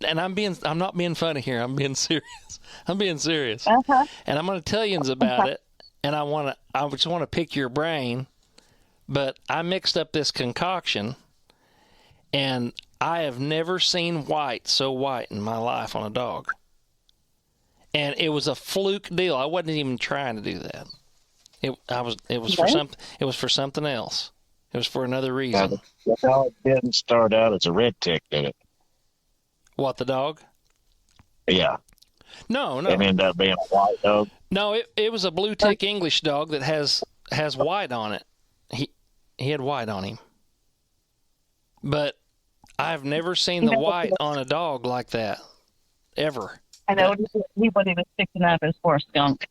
not being funny here. I'm being serious. Uh-huh. And I'm going to tell you about it. And I just want to pick your brain. But I mixed up this concoction, and I have never seen so white in my life on a dog. And it was a fluke deal. I wasn't even trying to do that. It was for something else. It was for another reason. The dog didn't start out as a red tick, did it? What, the dog? Yeah. No. It ended up being a white dog. No, it was a blue tick English dog that has white on it. He had white on him. But I've never seen the white on a dog like that. Ever. I know he what he was picking up is for a skunk.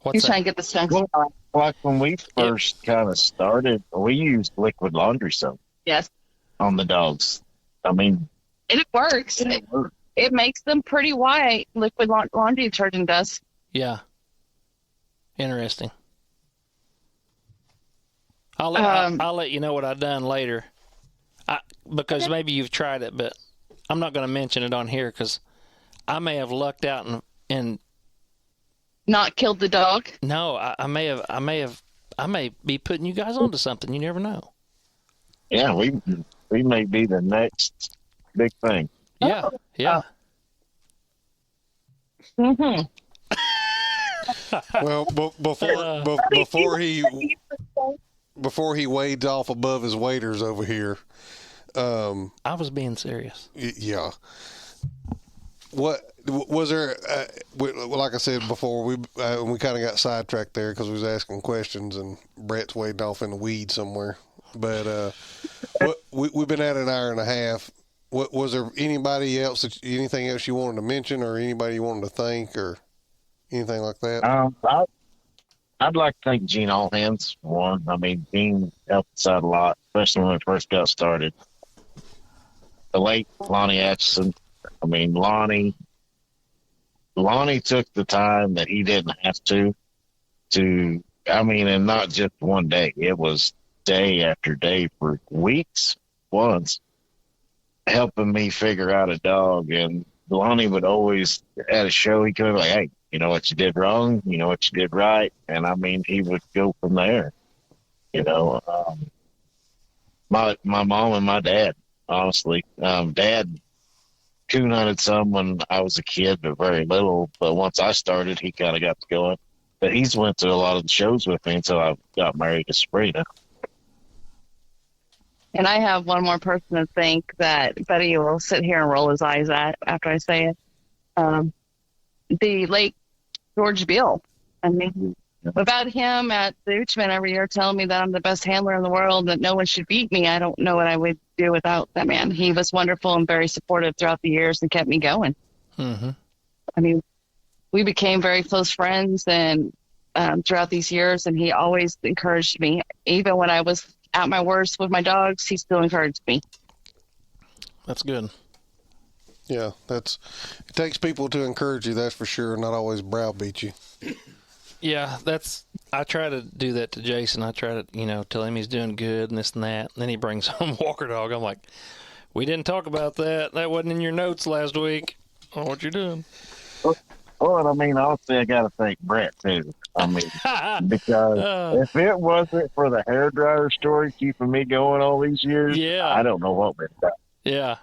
What's He's that? trying to get the skunk. Well, like when we first kind of started, we used liquid laundry soap Yes. on the dogs. I mean, And it works. It makes them pretty white. Liquid laundry detergent does. Yeah. Interesting. I'll let you know what I've done later. Because maybe you've tried it, but I'm not going to mention it on here because I may have lucked out and Not killed the dog. no, I may be putting you guys onto something. You never know. yeah, we may be the next big thing. Yeah. Mm-hmm. Well, before he wades off above his waders over here. I was being serious. Yeah. What was there? Like I said before, we kind of got sidetracked there because we was asking questions, and Brett's wading off in the weeds somewhere. But we've been at an hour and a half. Was there anybody else? Anything else you wanted to mention, or anybody you wanted to thank, or anything like that? I'd like to thank Gene Allhands for one. I mean, Gene helped us out a lot, especially when we first got started. The late Lonnie Atchison. I mean, Lonnie took the time that he didn't have to, and not just one day. It was day after day for weeks once, helping me figure out a dog. And Lonnie would always, at a show, he could be like, hey, you know what you did wrong, you know what you did right. And I mean, he would go from there. My mom and my dad, honestly, Dad coon hunted some when I was a kid, but very little. But once I started, he kind of got going. But he's went to a lot of the shows with me until I got married to Sabrina. And I have one more person to thank that Buddy will sit here and roll his eyes at after I say it. The late George Beale. I mean, without him at the Uchman every year telling me that I'm the best handler in the world, that no one should beat me, I don't know what I would do without that man. He was wonderful and very supportive throughout the years and kept me going. Mm-hmm. I mean, we became very close friends and throughout these years, and he always encouraged me. Even when I was at my worst with my dogs, he still encouraged me. That's good. Yeah, it takes people to encourage you, that's for sure, not always browbeat you. Yeah, I try to do that to Jason. I try to, tell him he's doing good and this and that. And then he brings home Walker Dog. I'm like, we didn't talk about that. That wasn't in your notes last week. Oh, what you doing? Well, I mean, honestly, I got to thank Brett, too. I mean, because if it wasn't for the hairdryer story keeping me going all these years, yeah, I don't know what we'd done. Yeah.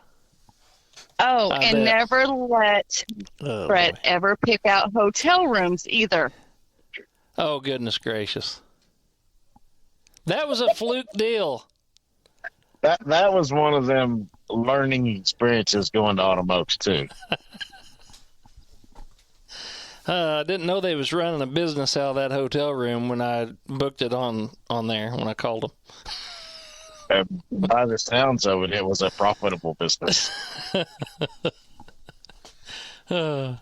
Oh, and never let Brett ever pick out hotel rooms either. Oh, goodness gracious. That was a fluke deal. That was one of them learning experiences going to Automokes, too. I didn't know they was running a business out of that hotel room when I booked it on there when I called them. By the sounds of it, it was a profitable business. Well,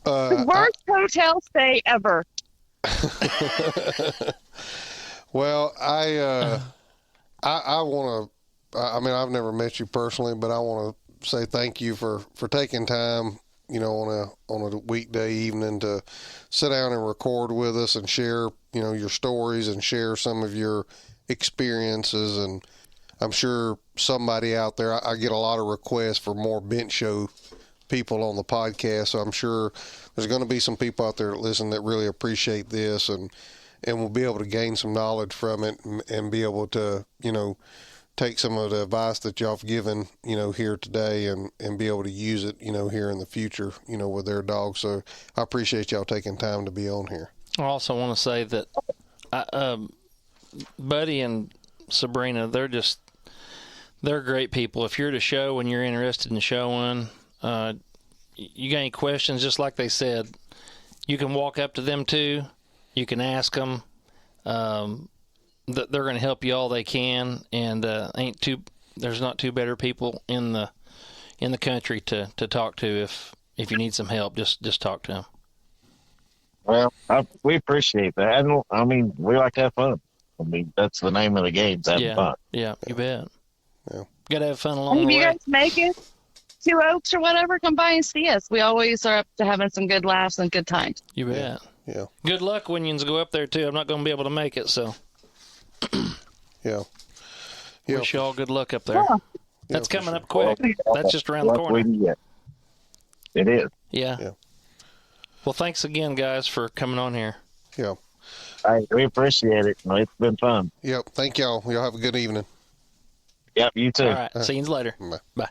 the worst hotel stay ever. Well, I want to. I mean, I've never met you personally, but I want to say thank you for taking time, on a weekday evening to sit down and record with us and share, your stories and share some of your experiences. And I'm sure somebody out there, I get a lot of requests for more bench show people on the podcast. So I'm sure there's going to be some people out there that listen that really appreciate this and will be able to gain some knowledge from it and be able to, take some of the advice that y'all have given, here today and be able to use it, here in the future, with their dogs. So I appreciate y'all taking time to be on here. I also want to say that Buddy and Sabrina, they're great people. If you're at a show and you're interested in showing, you got any questions, just like they said, you can walk up to them too. You can ask them. They're going to help you all they can, and there's not two better people in the country to talk to if you need some help. Just talk to them. Well, we appreciate that. I mean, we like to have fun. I mean, that's the name of the game, having fun. Yeah, you bet. Yeah. Got to have fun along the If way. you guys make it to Oaks or whatever, come by and see us. We always are up to having some good laughs and good times. You bet. Yeah. Good luck when you go up there too. I'm not going to be able to make it, so. Yeah. Wish you all good luck up there. Yeah. That's for coming sure. up quick. That's just around the corner. It is. Yeah. Well, thanks again, guys, for coming on here. Yeah. We appreciate it. It's been fun. Yep. Thank y'all. Y'all have a good evening. Yep, you too. All right. See you later. Bye.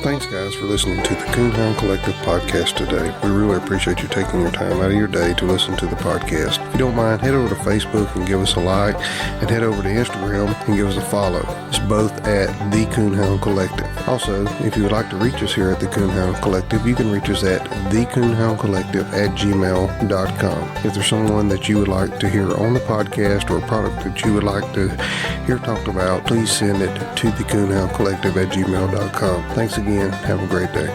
Thanks, guys, for listening to the Coonhound Collective podcast today. We really appreciate you taking your time out of your day to listen to the podcast. If you don't mind, head over to Facebook and give us a like, and head over to Instagram and give us a follow. It's both at the Coonhound Collective. Also, if you would like to reach us here at the Coonhound Collective, you can reach us at thecoonhoundcollective@gmail.com. If there's someone that you would like to hear on the podcast or a product that you would like to hear talked about, please send it to thecoonhoundcollective@gmail.com. Thanks again. Have a great day.